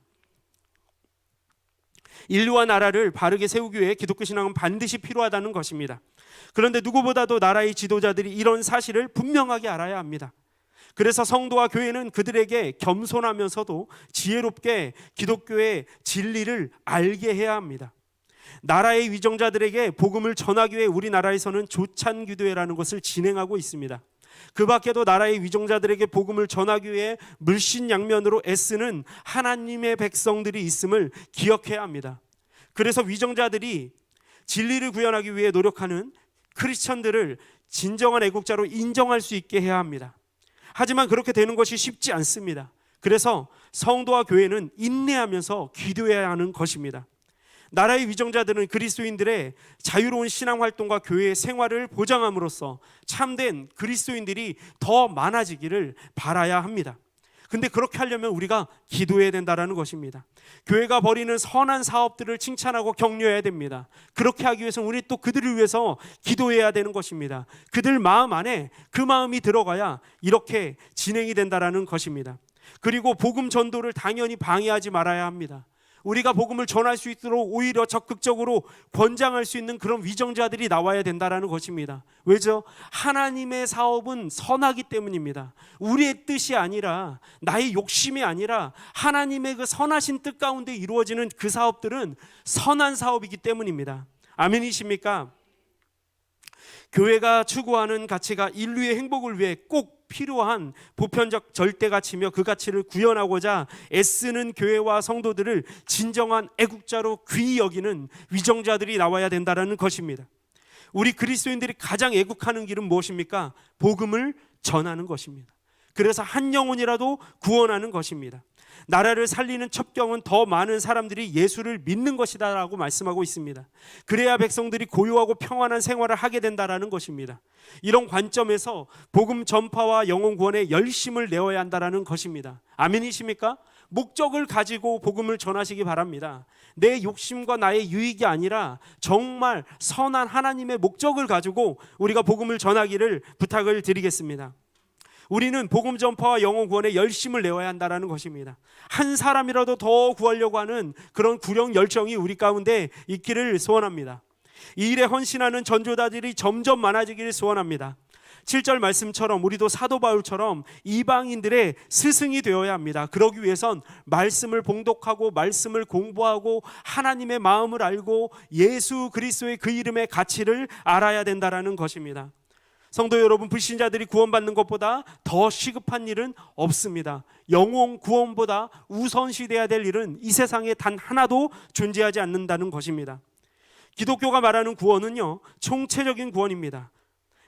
인류와 나라를 바르게 세우기 위해 기독교 신앙은 반드시 필요하다는 것입니다. 그런데 누구보다도 나라의 지도자들이 이런 사실을 분명하게 알아야 합니다. 그래서 성도와 교회는 그들에게 겸손하면서도 지혜롭게 기독교의 진리를 알게 해야 합니다. 나라의 위정자들에게 복음을 전하기 위해 우리나라에서는 조찬기도회라는 것을 진행하고 있습니다. 그 밖에도 나라의 위정자들에게 복음을 전하기 위해 물신양면으로 애쓰는 하나님의 백성들이 있음을 기억해야 합니다. 그래서 위정자들이 진리를 구현하기 위해 노력하는 크리스천들을 진정한 애국자로 인정할 수 있게 해야 합니다. 하지만 그렇게 되는 것이 쉽지 않습니다. 그래서 성도와 교회는 인내하면서 기도해야 하는 것입니다. 나라의 위정자들은 그리스도인들의 자유로운 신앙활동과 교회의 생활을 보장함으로써 참된 그리스도인들이 더 많아지기를 바라야 합니다. 근데 그렇게 하려면 우리가 기도해야 된다는 것입니다. 교회가 벌이는 선한 사업들을 칭찬하고 격려해야 됩니다. 그렇게 하기 위해서는 우리 또 그들을 위해서 기도해야 되는 것입니다. 그들 마음 안에 그 마음이 들어가야 이렇게 진행이 된다는 것입니다. 그리고 복음 전도를 당연히 방해하지 말아야 합니다. 우리가 복음을 전할 수 있도록 오히려 적극적으로 권장할 수 있는 그런 위정자들이 나와야 된다는 것입니다. 왜죠? 하나님의 사업은 선하기 때문입니다. 우리의 뜻이 아니라, 나의 욕심이 아니라 하나님의 그 선하신 뜻 가운데 이루어지는 그 사업들은 선한 사업이기 때문입니다. 아멘이십니까? 교회가 추구하는 가치가 인류의 행복을 위해 꼭 필요한 보편적 절대 가치며 그 가치를 구현하고자 애쓰는 교회와 성도들을 진정한 애국자로 귀히 여기는 위정자들이 나와야 된다는 것입니다. 우리 그리스도인들이 가장 애국하는 길은 무엇입니까? 복음을 전하는 것입니다. 그래서 한 영혼이라도 구원하는 것입니다. 나라를 살리는 첩경은 더 많은 사람들이 예수를 믿는 것이다 라고 말씀하고 있습니다. 그래야 백성들이 고요하고 평안한 생활을 하게 된다는 것입니다. 이런 관점에서 복음 전파와 영혼 구원에 열심을 내어야 한다는 것입니다. 아멘이십니까? 목적을 가지고 복음을 전하시기 바랍니다. 내 욕심과 나의 유익이 아니라 정말 선한 하나님의 목적을 가지고 우리가 복음을 전하기를 부탁을 드리겠습니다. 우리는 복음 전파와 영혼 구원에 열심을 내어야 한다는 것입니다. 한 사람이라도 더 구하려고 하는 그런 구령 열정이 우리 가운데 있기를 소원합니다. 이 일에 헌신하는 전도자들이 점점 많아지기를 소원합니다. 7절 말씀처럼 우리도 사도 바울처럼 이방인들의 스승이 되어야 합니다. 그러기 위해선 말씀을 봉독하고 말씀을 공부하고 하나님의 마음을 알고 예수 그리스도의 그 이름의 가치를 알아야 된다는 것입니다. 성도 여러분, 불신자들이 구원받는 것보다 더 시급한 일은 없습니다. 영혼 구원보다 우선시돼야 될 일은 이 세상에 단 하나도 존재하지 않는다는 것입니다. 기독교가 말하는 구원은요, 총체적인 구원입니다.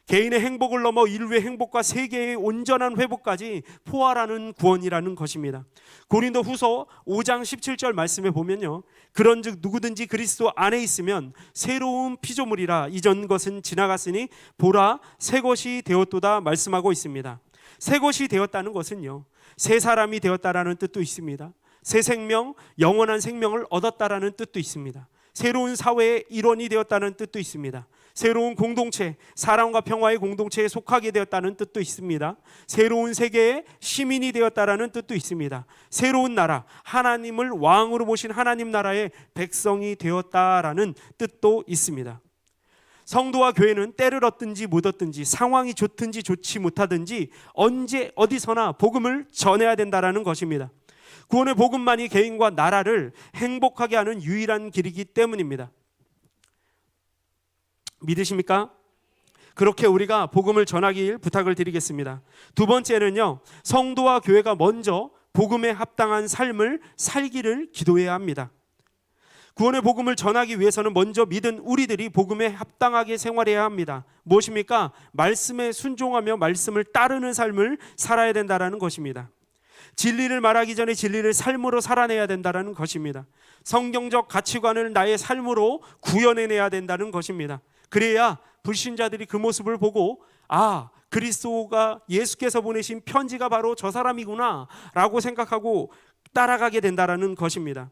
개인의 행복을 넘어 인류의 행복과 세계의 온전한 회복까지 포괄하는 구원이라는 것입니다. 고린도 후서 5장 17절 말씀에 보면요, 그런즉 누구든지 그리스도 안에 있으면 새로운 피조물이라 이전 것은 지나갔으니 보라 새 것이 되었도다 말씀하고 있습니다. 새 것이 되었다는 것은요, 새 사람이 되었다라는 뜻도 있습니다. 새 생명, 영원한 생명을 얻었다라는 뜻도 있습니다. 새로운 사회의 일원이 되었다는 뜻도 있습니다. 새로운 공동체, 사랑과 평화의 공동체에 속하게 되었다는 뜻도 있습니다. 새로운 세계의 시민이 되었다라는 뜻도 있습니다. 새로운 나라, 하나님을 왕으로 모신 하나님 나라의 백성이 되었다라는 뜻도 있습니다. 성도와 교회는 때를 얻든지 못 얻든지, 상황이 좋든지 좋지 못하든지 언제 어디서나 복음을 전해야 된다라는 것입니다. 구원의 복음만이 개인과 나라를 행복하게 하는 유일한 길이기 때문입니다. 믿으십니까? 그렇게 우리가 복음을 전하길 부탁을 드리겠습니다. 두 번째는요, 성도와 교회가 먼저 복음에 합당한 삶을 살기를 기도해야 합니다. 구원의 복음을 전하기 위해서는 먼저 믿은 우리들이 복음에 합당하게 생활해야 합니다. 무엇입니까? 말씀에 순종하며 말씀을 따르는 삶을 살아야 된다는 것입니다. 진리를 말하기 전에 진리를 삶으로 살아내야 된다는 것입니다. 성경적 가치관을 나의 삶으로 구현해내야 된다는 것입니다. 그래야 불신자들이 그 모습을 보고, 아, 그리스도가 예수께서 보내신 편지가 바로 저 사람이구나 라고 생각하고 따라가게 된다는 것입니다.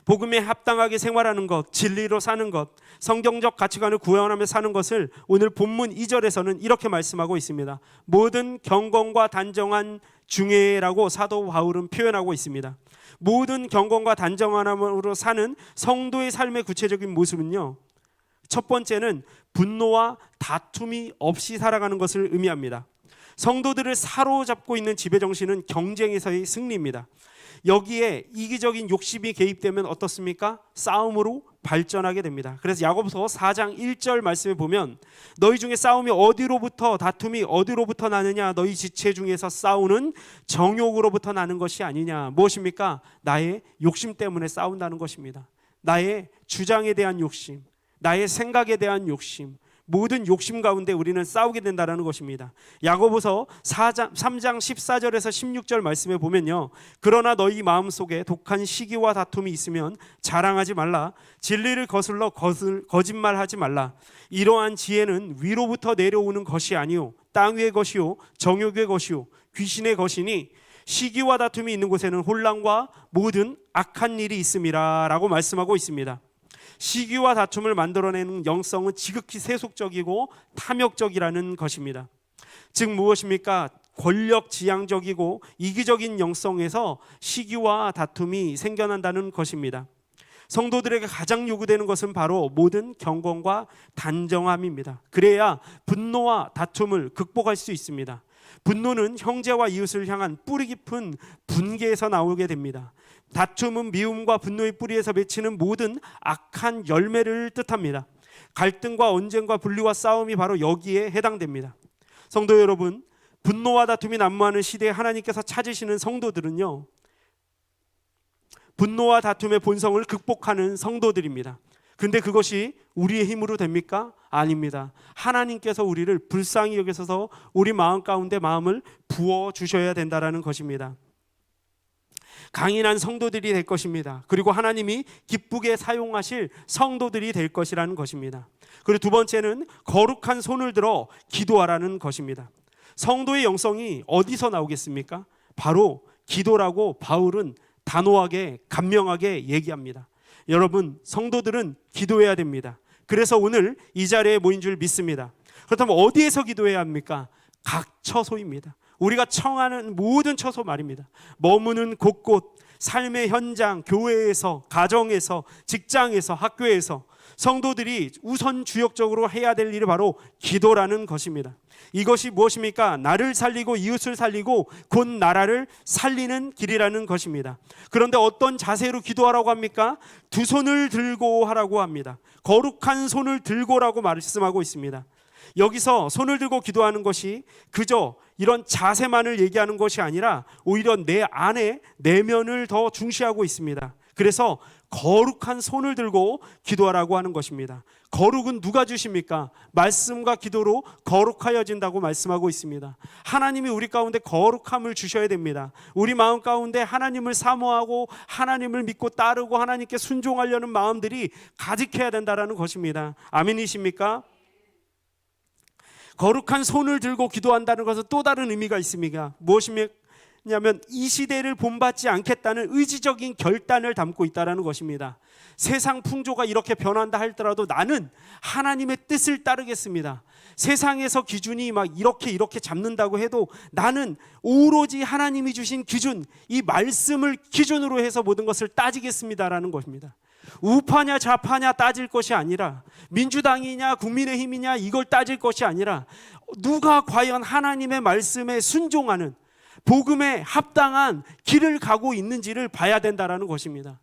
복음에 합당하게 생활하는 것, 진리로 사는 것, 성경적 가치관을 구현하며 사는 것을 오늘 본문 2절에서는 이렇게 말씀하고 있습니다. 모든 경건과 단정한 중에라고 사도 바울은 표현하고 있습니다. 모든 경건과 단정함으로 사는 성도의 삶의 구체적인 모습은요, 첫 번째는 분노와 다툼이 없이 살아가는 것을 의미합니다. 성도들을 사로잡고 있는 지배정신은 경쟁에서의 승리입니다. 여기에 이기적인 욕심이 개입되면 어떻습니까? 싸움으로 발전하게 됩니다. 그래서 야고보서 4장 1절 말씀에 보면 너희 중에 싸움이 어디로부터, 다툼이 어디로부터 나느냐? 너희 지체 중에서 싸우는 정욕으로부터 나는 것이 아니냐? 무엇입니까? 나의 욕심 때문에 싸운다는 것입니다. 나의 주장에 대한 욕심, 나의 생각에 대한 욕심, 모든 욕심 가운데 우리는 싸우게 된다는 것입니다. 야고보서 3장 14절에서 16절 말씀에 보면요, 그러나 너희 마음속에 독한 시기와 다툼이 있으면 자랑하지 말라. 진리를 거슬러 거짓말하지 말라. 이러한 지혜는 위로부터 내려오는 것이 아니요 땅 위의 것이요 정욕의 것이요 귀신의 것이니 시기와 다툼이 있는 곳에는 혼란과 모든 악한 일이 있음이라 라고 말씀하고 있습니다. 시기와 다툼을 만들어내는 영성은 지극히 세속적이고 탐욕적이라는 것입니다. 즉 무엇입니까? 권력지향적이고 이기적인 영성에서 시기와 다툼이 생겨난다는 것입니다. 성도들에게 가장 요구되는 것은 바로 모든 경건과 단정함입니다. 그래야 분노와 다툼을 극복할 수 있습니다. 분노는 형제와 이웃을 향한 뿌리 깊은 분개에서 나오게 됩니다. 다툼은 미움과 분노의 뿌리에서 맺히는 모든 악한 열매를 뜻합니다. 갈등과 언쟁과 분리와 싸움이 바로 여기에 해당됩니다. 성도 여러분, 분노와 다툼이 난무하는 시대에 하나님께서 찾으시는 성도들은요, 분노와 다툼의 본성을 극복하는 성도들입니다. 근데 그것이 우리의 힘으로 됩니까? 아닙니다. 하나님께서 우리를 불쌍히 여기셔서 우리 마음 가운데 마음을 부어주셔야 된다는 것입니다. 강인한 성도들이 될 것입니다. 그리고 하나님이 기쁘게 사용하실 성도들이 될 것이라는 것입니다. 그리고 두 번째는 거룩한 손을 들어 기도하라는 것입니다. 성도의 영성이 어디서 나오겠습니까? 바로 기도라고 바울은 단호하게 간명하게 얘기합니다. 여러분, 성도들은 기도해야 됩니다. 그래서 오늘 이 자리에 모인 줄 믿습니다. 그렇다면 어디에서 기도해야 합니까? 각 처소입니다. 우리가 청하는 모든 처소 말입니다. 머무는 곳곳, 삶의 현장, 교회에서, 가정에서, 직장에서, 학교에서 성도들이 우선 주역적으로 해야 될 일이 바로 기도라는 것입니다. 이것이 무엇입니까? 나를 살리고 이웃을 살리고 곧 나라를 살리는 길이라는 것입니다. 그런데 어떤 자세로 기도하라고 합니까? 두 손을 들고 하라고 합니다. 거룩한 손을 들고라고 말씀하고 있습니다. 여기서 손을 들고 기도하는 것이 그저 이런 자세만을 얘기하는 것이 아니라 오히려 내 안에 내면을 더 중시하고 있습니다. 그래서 거룩한 손을 들고 기도하라고 하는 것입니다. 거룩은 누가 주십니까? 말씀과 기도로 거룩하여진다고 말씀하고 있습니다. 하나님이 우리 가운데 거룩함을 주셔야 됩니다. 우리 마음 가운데 하나님을 사모하고 하나님을 믿고 따르고 하나님께 순종하려는 마음들이 가득해야 된다는 것입니다. 아멘이십니까? 거룩한 손을 들고 기도한다는 것은 또 다른 의미가 있습니다. 무엇이냐면 이 시대를 본받지 않겠다는 의지적인 결단을 담고 있다는 것입니다. 세상 풍조가 이렇게 변한다 할지라도 나는 하나님의 뜻을 따르겠습니다. 세상에서 기준이 막 이렇게 잡는다고 해도 나는 오로지 하나님이 주신 기준, 이 말씀을 기준으로 해서 모든 것을 따지겠습니다라는 것입니다. 우파냐 좌파냐 따질 것이 아니라, 민주당이냐 국민의힘이냐 이걸 따질 것이 아니라, 누가 과연 하나님의 말씀에 순종하는 복음에 합당한 길을 가고 있는지를 봐야 된다는 것입니다.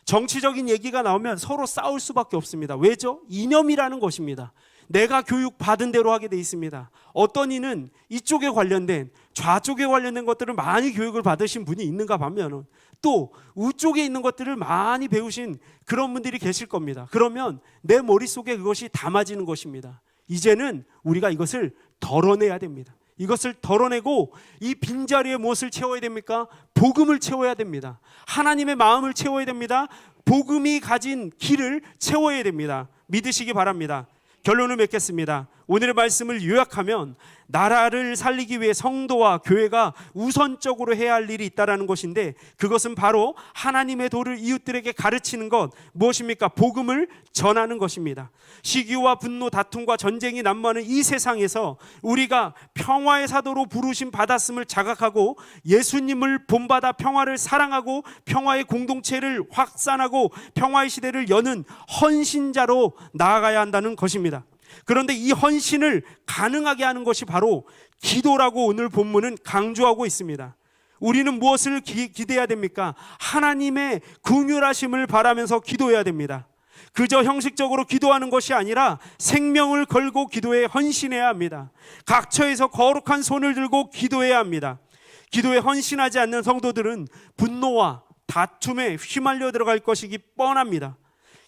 정치적인 얘기가 나오면 서로 싸울 수밖에 없습니다. 왜죠? 이념이라는 것입니다. 내가 교육 받은 대로 하게 돼 있습니다. 어떤 이는 이쪽에 관련된, 좌쪽에 관련된 것들을 많이 교육을 받으신 분이 있는가 하면 또 우쪽에 있는 것들을 많이 배우신 그런 분들이 계실 겁니다. 그러면 내 머릿속에 그것이 담아지는 것입니다. 이제는 우리가 이것을 덜어내야 됩니다. 이것을 덜어내고 이 빈자리에 무엇을 채워야 됩니까? 복음을 채워야 됩니다. 하나님의 마음을 채워야 됩니다. 복음이 가진 길을 채워야 됩니다. 믿으시기 바랍니다. 결론을 맺겠습니다. 오늘의 말씀을 요약하면 나라를 살리기 위해 성도와 교회가 우선적으로 해야 할 일이 있다는 것인데, 그것은 바로 하나님의 도를 이웃들에게 가르치는 것, 무엇입니까? 복음을 전하는 것입니다. 시기와 분노, 다툼과 전쟁이 난무하는 이 세상에서 우리가 평화의 사도로 부르심 받았음을 자각하고 예수님을 본받아 평화를 사랑하고 평화의 공동체를 확산하고 평화의 시대를 여는 헌신자로 나아가야 한다는 것입니다. 그런데 이 헌신을 가능하게 하는 것이 바로 기도라고 오늘 본문은 강조하고 있습니다. 우리는 무엇을 기대해야 됩니까? 하나님의 긍휼하심을 바라면서 기도해야 됩니다. 그저 형식적으로 기도하는 것이 아니라 생명을 걸고 기도에 헌신해야 합니다. 각처에서 거룩한 손을 들고 기도해야 합니다. 기도에 헌신하지 않는 성도들은 분노와 다툼에 휘말려 들어갈 것이기 뻔합니다.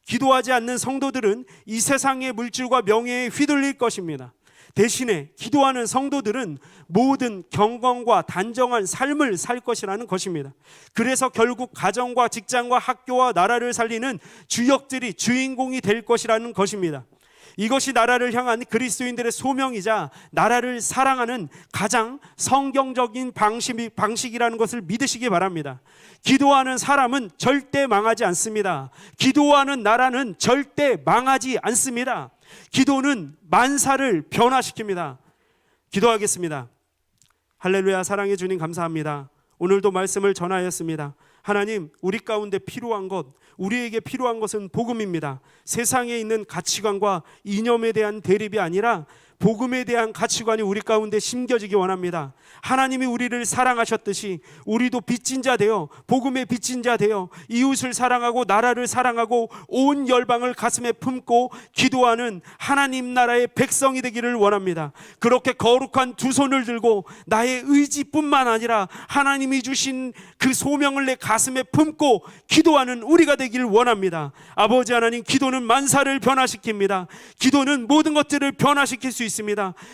기도하지 않는 성도들은 이 세상의 물질과 명예에 휘둘릴 것입니다. 대신에 기도하는 성도들은 모든 경건과 단정한 삶을 살 것이라는 것입니다. 그래서 결국 가정과 직장과 학교와 나라를 살리는 주역들이 주인공이 될 것이라는 것입니다. 이것이 나라를 향한 그리스도인들의 소명이자 나라를 사랑하는 가장 성경적인 방식이라는 것을 믿으시기 바랍니다. 기도하는 사람은 절대 망하지 않습니다. 기도하는 나라는 절대 망하지 않습니다. 기도는 만사를 변화시킵니다. 기도하겠습니다. 할렐루야. 사랑해 주님 감사합니다. 오늘도 말씀을 전하였습니다. 하나님, 우리 가운데 필요한 것, 우리에게 필요한 것은 복음입니다. 세상에 있는 가치관과 이념에 대한 대립이 아니라 복음에 대한 가치관이 우리 가운데 심겨지기 원합니다. 하나님이 우리를 사랑하셨듯이 우리도 빚진 자 되어, 복음의 빚진 자 되어 이웃을 사랑하고 나라를 사랑하고 온 열방을 가슴에 품고 기도하는 하나님 나라의 백성이 되기를 원합니다. 그렇게 거룩한 두 손을 들고 나의 의지뿐만 아니라 하나님이 주신 그 소명을 내 가슴에 품고 기도하는 우리가 되기를 원합니다. 아버지 하나님, 기도는 만사를 변화시킵니다. 기도는 모든 것들을 변화시킬 수 있습니다.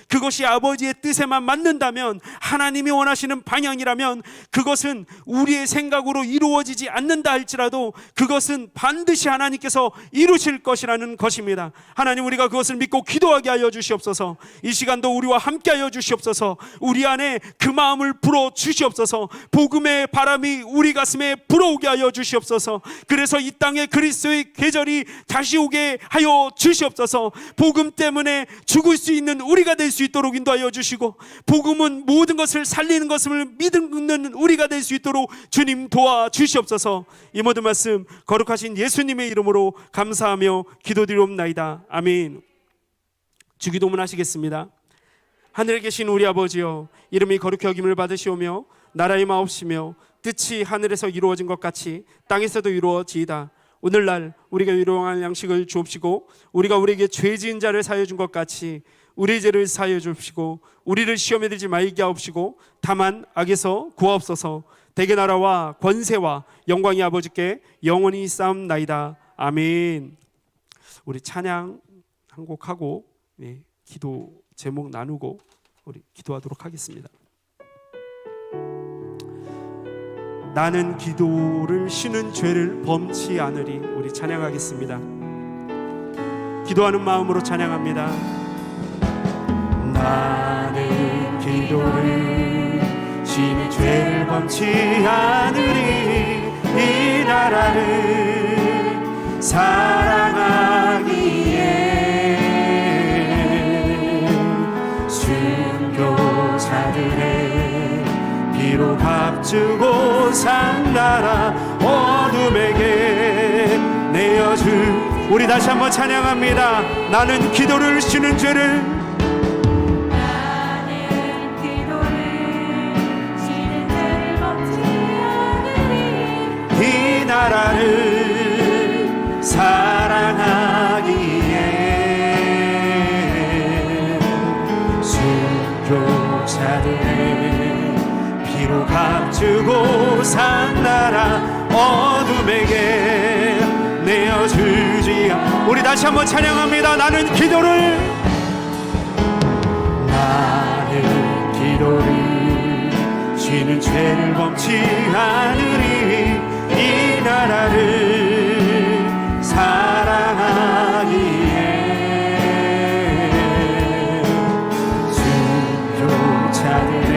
그것이 아버지의 뜻에만 맞는다면, 하나님이 원하시는 방향이라면 그것은 우리의 생각으로 이루어지지 않는다 할지라도 그것은 반드시 하나님께서 이루실 것이라는 것입니다. 하나님, 우리가 그것을 믿고 기도하게 하여 주시옵소서. 이 시간도 우리와 함께 하여 주시옵소서. 우리 안에 그 마음을 불어 주시옵소서. 복음의 바람이 우리 가슴에 불어오게 하여 주시옵소서. 그래서 이 땅에 그리스도의 계절이 다시 오게 하여 주시옵소서. 복음 때문에 죽을 수 있는 우리가 될 수 있도록 인도하여 주시고, 복음은 모든 것을 살리는 것을 믿는 우리가 될 수 있도록 주님 도와주시옵소서. 이 모든 말씀 거룩하신 예수님의 이름으로 감사하며 기도드리옵나이다. 아멘. 주기도문 하시겠습니다. 하늘에 계신 우리 아버지여, 이름이 거룩히 여김을 받으시오며 나라의 마옵시며 뜻이 하늘에서 이루어진 것 같이 땅에서도 이루어지이다. 오늘날 우리가 일용할 양식을 주옵시고, 우리가 우리에게 죄 지은 자를 사하여 준 것 같이 우리의 죄를 사하여 주옵시고, 우리를 시험에 들지 말게 하옵시고 다만 악에서 구하옵소서. 대개 나라와 권세와 영광이 아버지께 영원히 쌓옵나이다. 아멘. 우리 찬양 한 곡 하고 기도 제목 나누고 우리 기도하도록 하겠습니다. 나는 기도를 쉬는 죄를 범치 않으리. 우리 찬양하겠습니다. 기도하는 마음으로 찬양합니다. 나는 기도를 쉬는 죄를 범치 않으리. 이 나라를 사랑하기에 순교자들의 피로 값주고 산 나라 어둠에게 내어줄. 우리 다시 한번 찬양합니다. 나는 기도를 쉬는 죄를 이 나라를 사랑하기에 순교자들의 피로 값주고 산 나라 어둠에게 내어주지. 우리 다시 한번 찬양합니다. 나는 기도를 쉬는 죄를 범치 않으리. 이 나라를 사랑하기에 순교자들의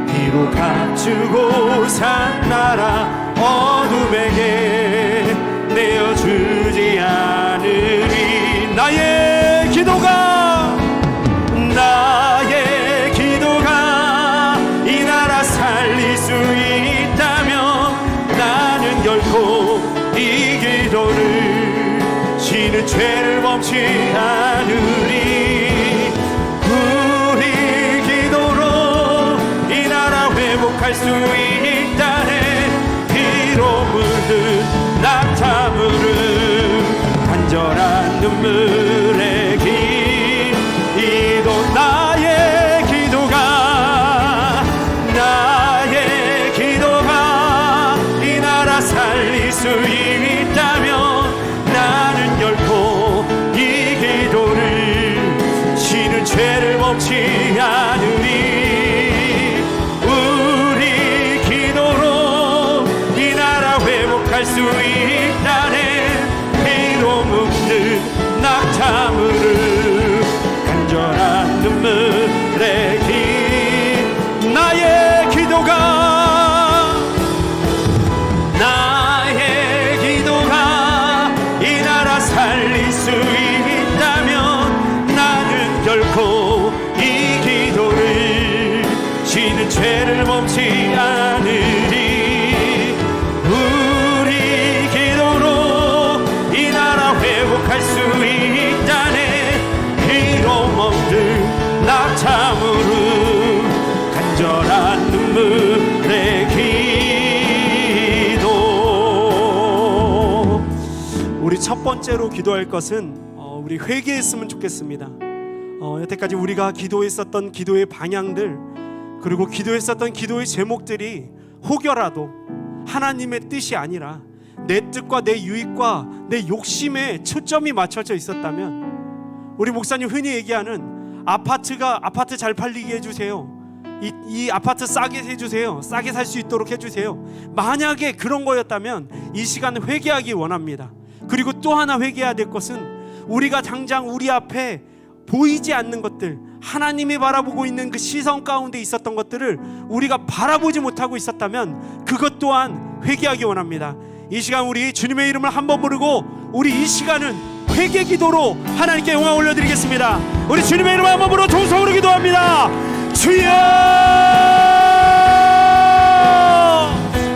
피로 값주고 산 나라 어둠에게 내어주지 않으리. 나의 기도가 이 나라 살릴 수 있다면 나는 결코 이 기도를 쉬는 죄를 범치 않으리. 우리 기도로 이 나라 회복할 수 있다네. 피로 묻은 낙타무릎 간절한 눈물의 기도. 나의 기도가 이 나라 살릴 수 있다면 나는 결코 이 기도를 쉬는 죄를 범치 않으리. 우리 기도로 이 나라 회복할 수 있다네. 피로 묻는 낙타무릎 간절한 눈물의 길. 나의 기도가 이 나라 살릴 수 있다면 나는 결코 이 기도를 죄를 범치 않으리. 우리 기도로 이 나라 회복할 수 있다네. 이로 멍들 낙참으로 간절한 눈물의 기도. 우리 첫 번째로 기도할 것은 우리 회개했으면 좋겠습니다. 여태까지 우리가 기도했었던 기도의 방향들, 그리고 기도했었던 기도의 제목들이 혹여라도 하나님의 뜻이 아니라 내 뜻과 내 유익과 내 욕심에 초점이 맞춰져 있었다면, 우리 목사님 흔히 얘기하는 아파트 잘 팔리게 해주세요, 이 아파트 싸게 해주세요, 싸게 살 수 있도록 해주세요, 만약에 그런 거였다면 이 시간 회개하기 원합니다. 그리고 또 하나 회개해야 될 것은, 우리가 당장 우리 앞에 보이지 않는 것들, 하나님이 바라보고 있는 그 시선 가운데 있었던 것들을 우리가 바라보지 못하고 있었다면 그것 또한 회개하기 원합니다. 이 시간 우리 주님의 이름을 한번 부르고 우리 이 시간은 회개 기도로 하나님께 영광 올려드리겠습니다. 우리 주님의 이름을 한번 부르고 동성으로 기도합니다. 주여!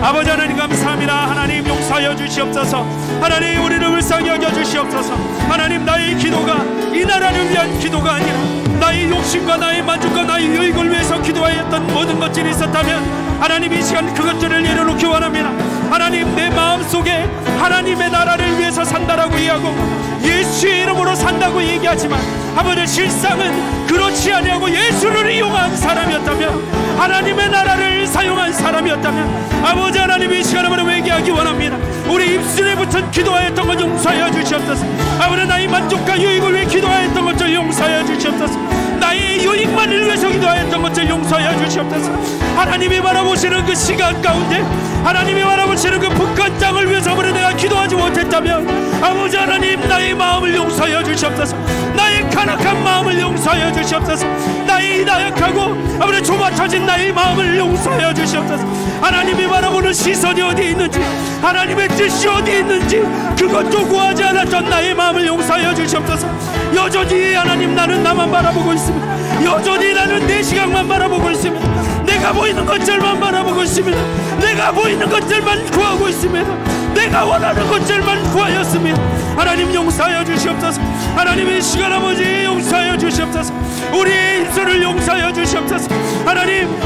아버지 하나님 감사합니다. 하나님 용서하여 주시옵소서. 하나님 우리를 불쌍히 여겨 주시옵소서. 하나님 나의 기도가 이 나라를 위한 기도가 아니라 나의 욕심과 나의 만족과 나의 유익을 위해서 기도하였던 모든 것들이 있었다면 하나님 이 시간 그것들을 내려놓기 원합니다. 하나님 내 마음속에 하나님의 나라를 위해서 산다라고 얘기하고 예수의 이름으로 산다고 얘기하지만 아버지 실상은 그렇지 아니하고 예수를 이용한 사람이었다면, 하나님의 나라를 사용한 사람이었다면 아버지 하나님 이 시간에 회개하기 원합니다. 우리 입술에 붙은 기도하였던 것 용서하여 주시옵소서. 아버지 나의 만족과 유익을 위해 기도하였던 것을 용서하여 주시옵소서. 나의 유익만을 위해서 기도하였던 것을 용서하여 주시옵소서. 하나님이 바라보시는 그 시간 가운데, 하나님이 바라보시는 그 북한 땅을 위해서 아버지 내가 기도하지 못했다면 아버지 하나님 나의 마음을 용서하여 주시옵소서. 나의 간악한 마음을 용서하여 주시옵소서. 나의 나약하고 아버지 좁아터진 나의 마음을 용서하여 주시옵소서. 하나님이 바라보는 시선이 어디에 있는지, 하나님의 뜻이 어디에 있는지 그것도 구하지 않았던 나의 마음을 용서하여 주시옵소서. 여전히 하나님 나는 나만 바라보고 있습니다. 여전히 나는 내 시각만 바라보고 있습니다. 내가 보이는 것들만 바라보고 있습니다. 내가 보이는 것들만 구하고 있습니다. 내가 원하는 것들만 구하였습니다. 하나님 용서하여 주시옵소서. 하나님 이 시간 아버지 용서하여 주시옵소서. 우리의 입술을 용서하여 주시옵소서.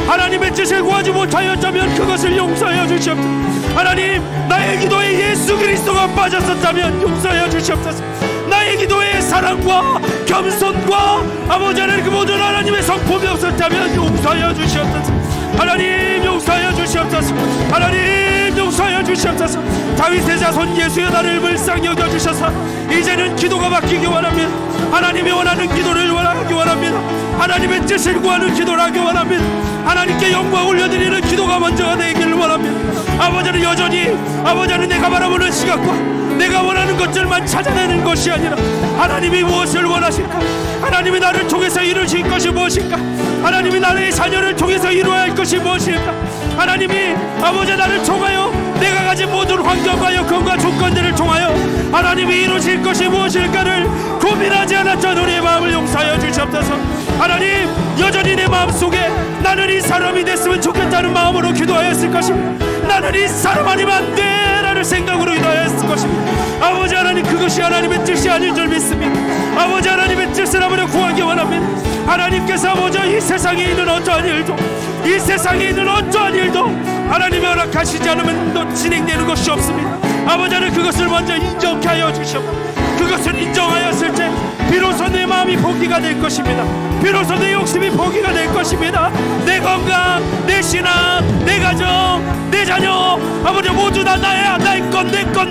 하나님의 뜻을 구하지 못하였다면 그것을 용서하여 주시옵소서. 하나님 나의 기도에 예수 그리스도가 빠졌었다면 용서하여 주시옵소서. 나의 기도에 사랑과 겸손과 아버지 하나님 그 모든 하나님의 성품이 없었다면 용서하여 주시옵소서. 하나님 용서하여 주시옵소서. 하나님 용서하여 주시옵소서. 다윗의 자손 예수의 나를 불쌍히 여겨주셔서 이제는 기도가 바뀌기 원합니다. 하나님이 원하는 기도를 원하기 원합니다. 하나님의 뜻을 구하는 기도를 하기 원합니다. 하나님께 영광 올려드리는 기도가 먼저가 되기를 원합니다. 아버지는 여전히 아버지는 내가 바라보는 시각과 내가 원하는 것들만 찾아내는 것이 아니라 하나님이 무엇을 원하실까? 하나님이 나를 통해서 이루실 것이 무엇일까? 하나님이 나의 자녀를 통해서 이루어야 할 것이 무엇일까? 하나님이 아버지 나를 통하여 내가 가진 모든 환경과 여건과 조건들을 통하여 하나님이 이루실 것이 무엇일까를 고민하지 않았던 우리의 마음을 용서하여 주시옵소서. 하나님 여전히 내 마음속에 나는 이 사람이 됐으면 좋겠다는 마음으로 기도하였을 것입니다. 나는 이 사람 아니면 안 돼 라는 생각으로 기도하였을 것입니다. 아버지 하나님 그것이 하나님의 뜻이 아닌 줄 믿습니다. 아버지 하나님의 뜻을 아버지 구하기 원합니다. 하나님께서 아버지 이 세상에 있는 어떠한 일도, 이 세상에 있는 어떠한 일도 하나님이 허락하시지 않으면 또 진행되는 것이 없습니다. 아버지 하나님 그것을 먼저 인정케 하여 주시옵소서. 그것을 인정하였을 때 비로소 내 마음이 포기가 될 것입니다. 비로소 내 욕심이 포기가 될 것입니다. 내 건강, 내 신앙, 내 가정, 내 자녀 아버지 모두 다 나의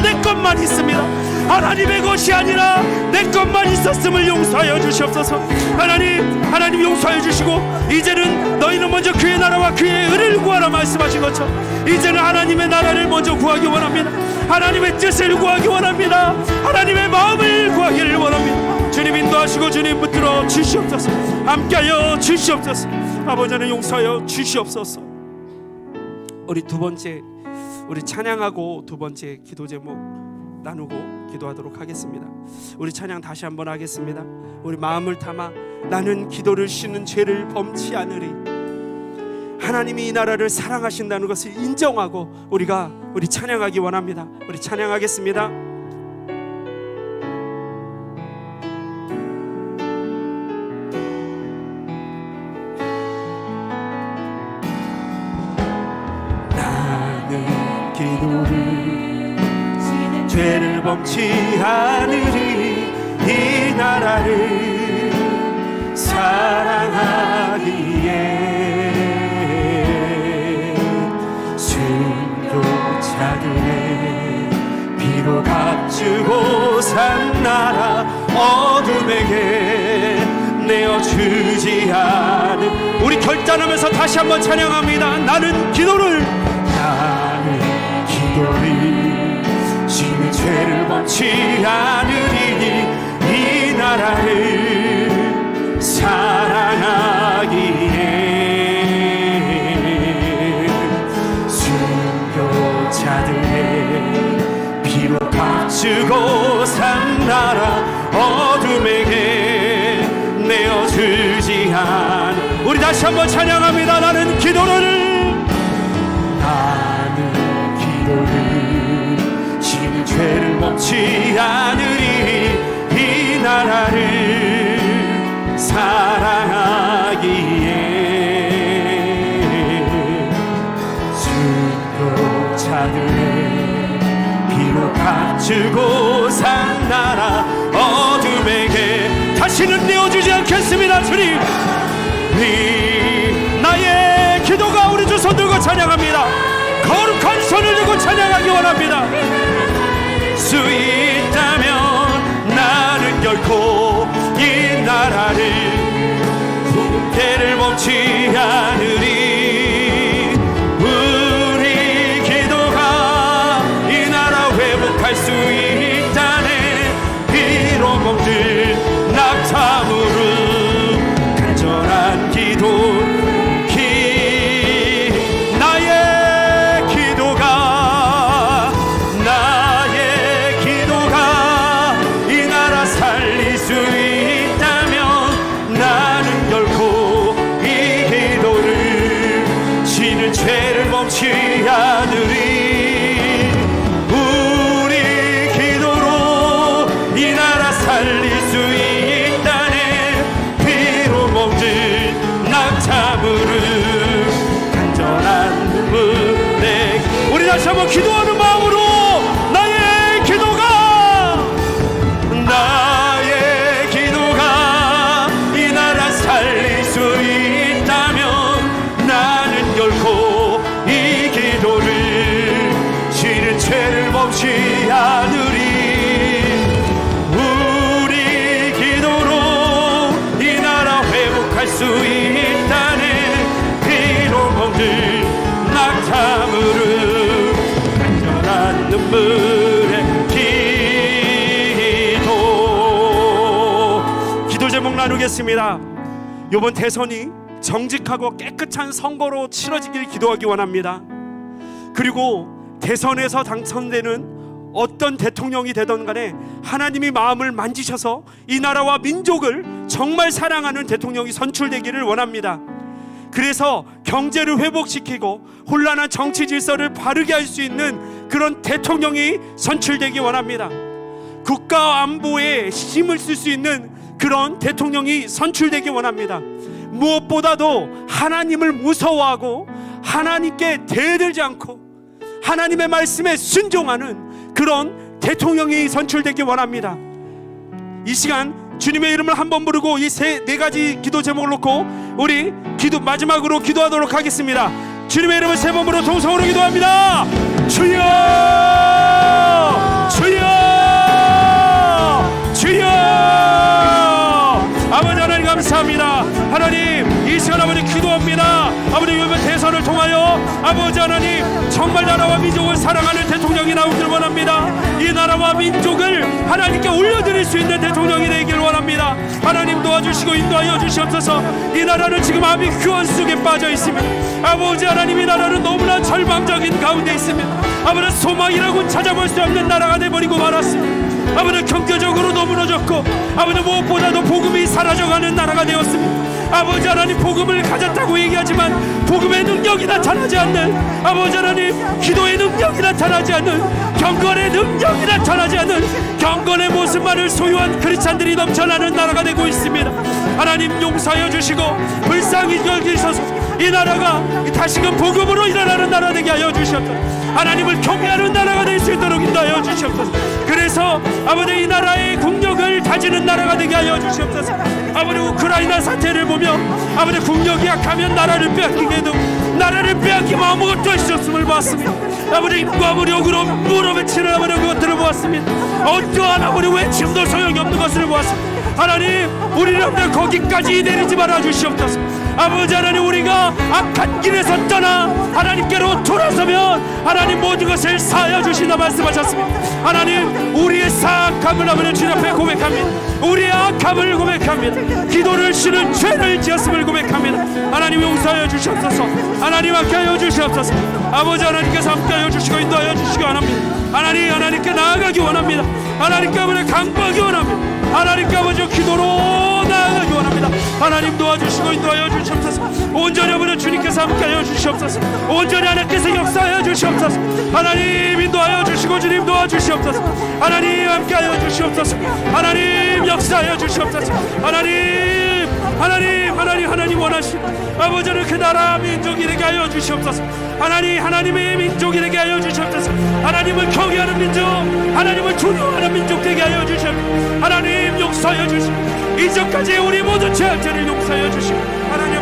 내 것만 있습니다. 하나님의 것이 아니라 내 것만 있었음을 용서하여 주시옵소서. 하나님 용서해 주시고 이제는 너희는 먼저 그의 나라와 그의 의를 구하라 말씀하신 것처럼 이제는 하나님의 나라를 먼저 구하기 원합니다. 하나님의 뜻을 구하기 원합니다. 하나님의 마음을 구하기를 원합니다. 주님 인도하시고 주님 붙들어 주시옵소서. 함께하여 주시옵소서. 아버지는 용서하여 주시옵소서. 우리 두 번째 우리 찬양하고 두 번째 기도 제목 나누고 기도하도록 하겠습니다. 우리 찬양 다시 한번 하겠습니다. 우리 마음을 담아 나는 기도를 쉬는 죄를 범치 않으리. 하나님이 이 나라를 사랑하신다는 것을 인정하고 우리 찬양하기 원합니다. 우리 찬양하겠습니다. 나는 기도를 죄를 범치 않으리 이 나라를 사랑하기에 순교자들의 피로 값주고 산 나라 어둠에게 내어주지 않은 우리 결단하면서 다시 한번 찬양합니다. 나는 기도를 지는 죄를 범치 않으리니 이 나라를 사랑하기에 순교자들의 피로 값주고 산 나라 어둠에게 내어주지 않은 우리 다시 한번 찬양합니다. 나는 기도를 지는 죄를 범치 않으리 이 나라를 사랑하기에 순교자들의 피로 값주고 산 나라 어둠에게 다시는 내어주지 않겠습니다. 주님, 나의 기도가 우리 주 손 들고 찬양합니다. 거룩한 손을 들고 찬양하기 원합니다. 수 있다면 나는 결코 이 나라를 죄를 범치 않으리 우리 기도가 이 나라 회복할 수 있다네 피로 먹들 낙타무릎 간절한 기도 죄를 범치 않으리 우리 기도로 이 나라 살릴 수 있다네 피로 먹들 낙타무릎 간절한 눈물에 우리 다시 한번 기도하는 마음으로 나의 기도가 이 나라 살릴 수 있다면 나는 결코 이 기도를 지는 죄를 범치 않으리 우리 기도로 이 나라 회복할 수 있다네 피로 먹들 낙타무릎 간절한 눈물의 기도 제목 나누겠습니다. 이번 대선이 정직하고 깨끗한 선거로 치러지길 기도하기 원합니다. 그리고 대선에서 당선되는 어떤 대통령이 되던 간에 하나님이 마음을 만지셔서 이 나라와 민족을 정말 사랑하는 대통령이 선출되기를 원합니다. 그래서 경제를 회복시키고 혼란한 정치 질서를 바르게 할 수 있는 그런 대통령이 선출되기 원합니다. 국가 안보에 힘을 쓸 수 있는 그런 대통령이 선출되기 원합니다. 무엇보다도 하나님을 무서워하고 하나님께 대들지 않고 하나님의 말씀에 순종하는 그런 대통령이 선출되기 원합니다. 이 시간 주님의 이름을 한번 부르고 이 네 가지 기도 제목을 놓고 우리 마지막으로 기도하도록 하겠습니다. 주님의 이름을 세 번 부르고 동성으로 기도합니다. 주여 주여 주여. 아버지 하나님 감사합니다. 하나님 이 시간 아버지 기도합니다. 아버지 이번 대선을 통하여 아버지 하나님 정말 나라와 민족을 사랑하는 대통령이 나오길 원합니다. 이 나라와 민족을 하나님께 올려드릴 수 있는 대통령이 되길 원합니다. 하나님 도와주시고 인도하여 주시옵소서. 이 나라는 지금 아비규환 속에 빠져 있습니다. 아버지 하나님 이 나라는 너무나 절망적인 가운데 있습니다. 아버지 소망이라고 찾아볼 수 없는 나라가 돼버리고 말았습니다. 아버지 경제적으로 너무 무너졌고 아버지 무엇보다도 복음이 사라져가는 나라가 되었습니다. 아버지 하나님 복음을 가졌다고 얘기하지만 복음의 능력이 나타나지 않는, 아버지 하나님 기도의 능력이 나타나지 않는, 경건의 능력이 나타나지 않는 경건의 모습만을 소유한 크리스찬들이 넘쳐나는 나라가 되고 있습니다. 하나님 용서하여 주시고 불쌍히 여기셔서 이 나라가 다시금 복음으로 일어나는 나라 되게 하여 주시옵소서. 하나님을 경외하는 나라가 될 수 있도록 인도하여 주시옵소서. 그래서 아버지 이 나라의 국력을 다지는 나라가 되게 하여 주시옵소서. 아버지 우크라이나 사태를 보며 아버지 국력이 약하면 나라를 빼앗기게 해도 나라를 빼앗기면 아무것도 할 수 없음을 보았습니다. 아버지 입과 무력으로 물어배치는 아버지 그것들을 보았습니다. 어떠한 아버지 외침도 소용이 없는 것을 보았습니다. 하나님 우리를 거기까지 내리지 말아 주시옵소서. 아버지 하나님 우리가 악한 길에서 떠나 하나님께로 돌아서면 하나님 모든 것을 사하여 주신다 말씀하셨습니다. 하나님 우리의 사악함을 아버지 주님 앞에 고백합니다. 우리의 악함을 고백합니다. 기도를 쉬는 죄를 지었음을 고백합니다. 하나님 용서하여 주시옵소서. 하나님 함께하여 주시옵소서. 아버지 하나님께서 함께하여 주시고 인도하여 주시기 원합니다. 하나님께 나아가기 원합니다. 하나님께 아버지 강구하기 원합니다. 하나님께 아버지 기도로 나아가기 원합니다. 하나님 도와주시고 인도하여 주시옵소서. 온전히 아버지 주님께서 함께하여 주시옵소서. 온전히 하나님께서 역사하여 주시옵소서. 하나님 인도하여 주시고 주님 도와주시옵소서. 하나님 함께하여 주시옵소서. 하나님 역사하여 주시옵소서. 하나님 원하시는 아버지는 그 나라 민족이 되게 하여 주시옵소서. 하나님의 민족이 되게 하여 주시옵소서. 하나님을 경외하는 민족, 하나님을 존경하는 민족 되게 하여 주시옵소서. 하나님 용서하여 주시옵소서. 이전까지 우리 모든 죄악들을 용서하여 주시옵소서. 하나님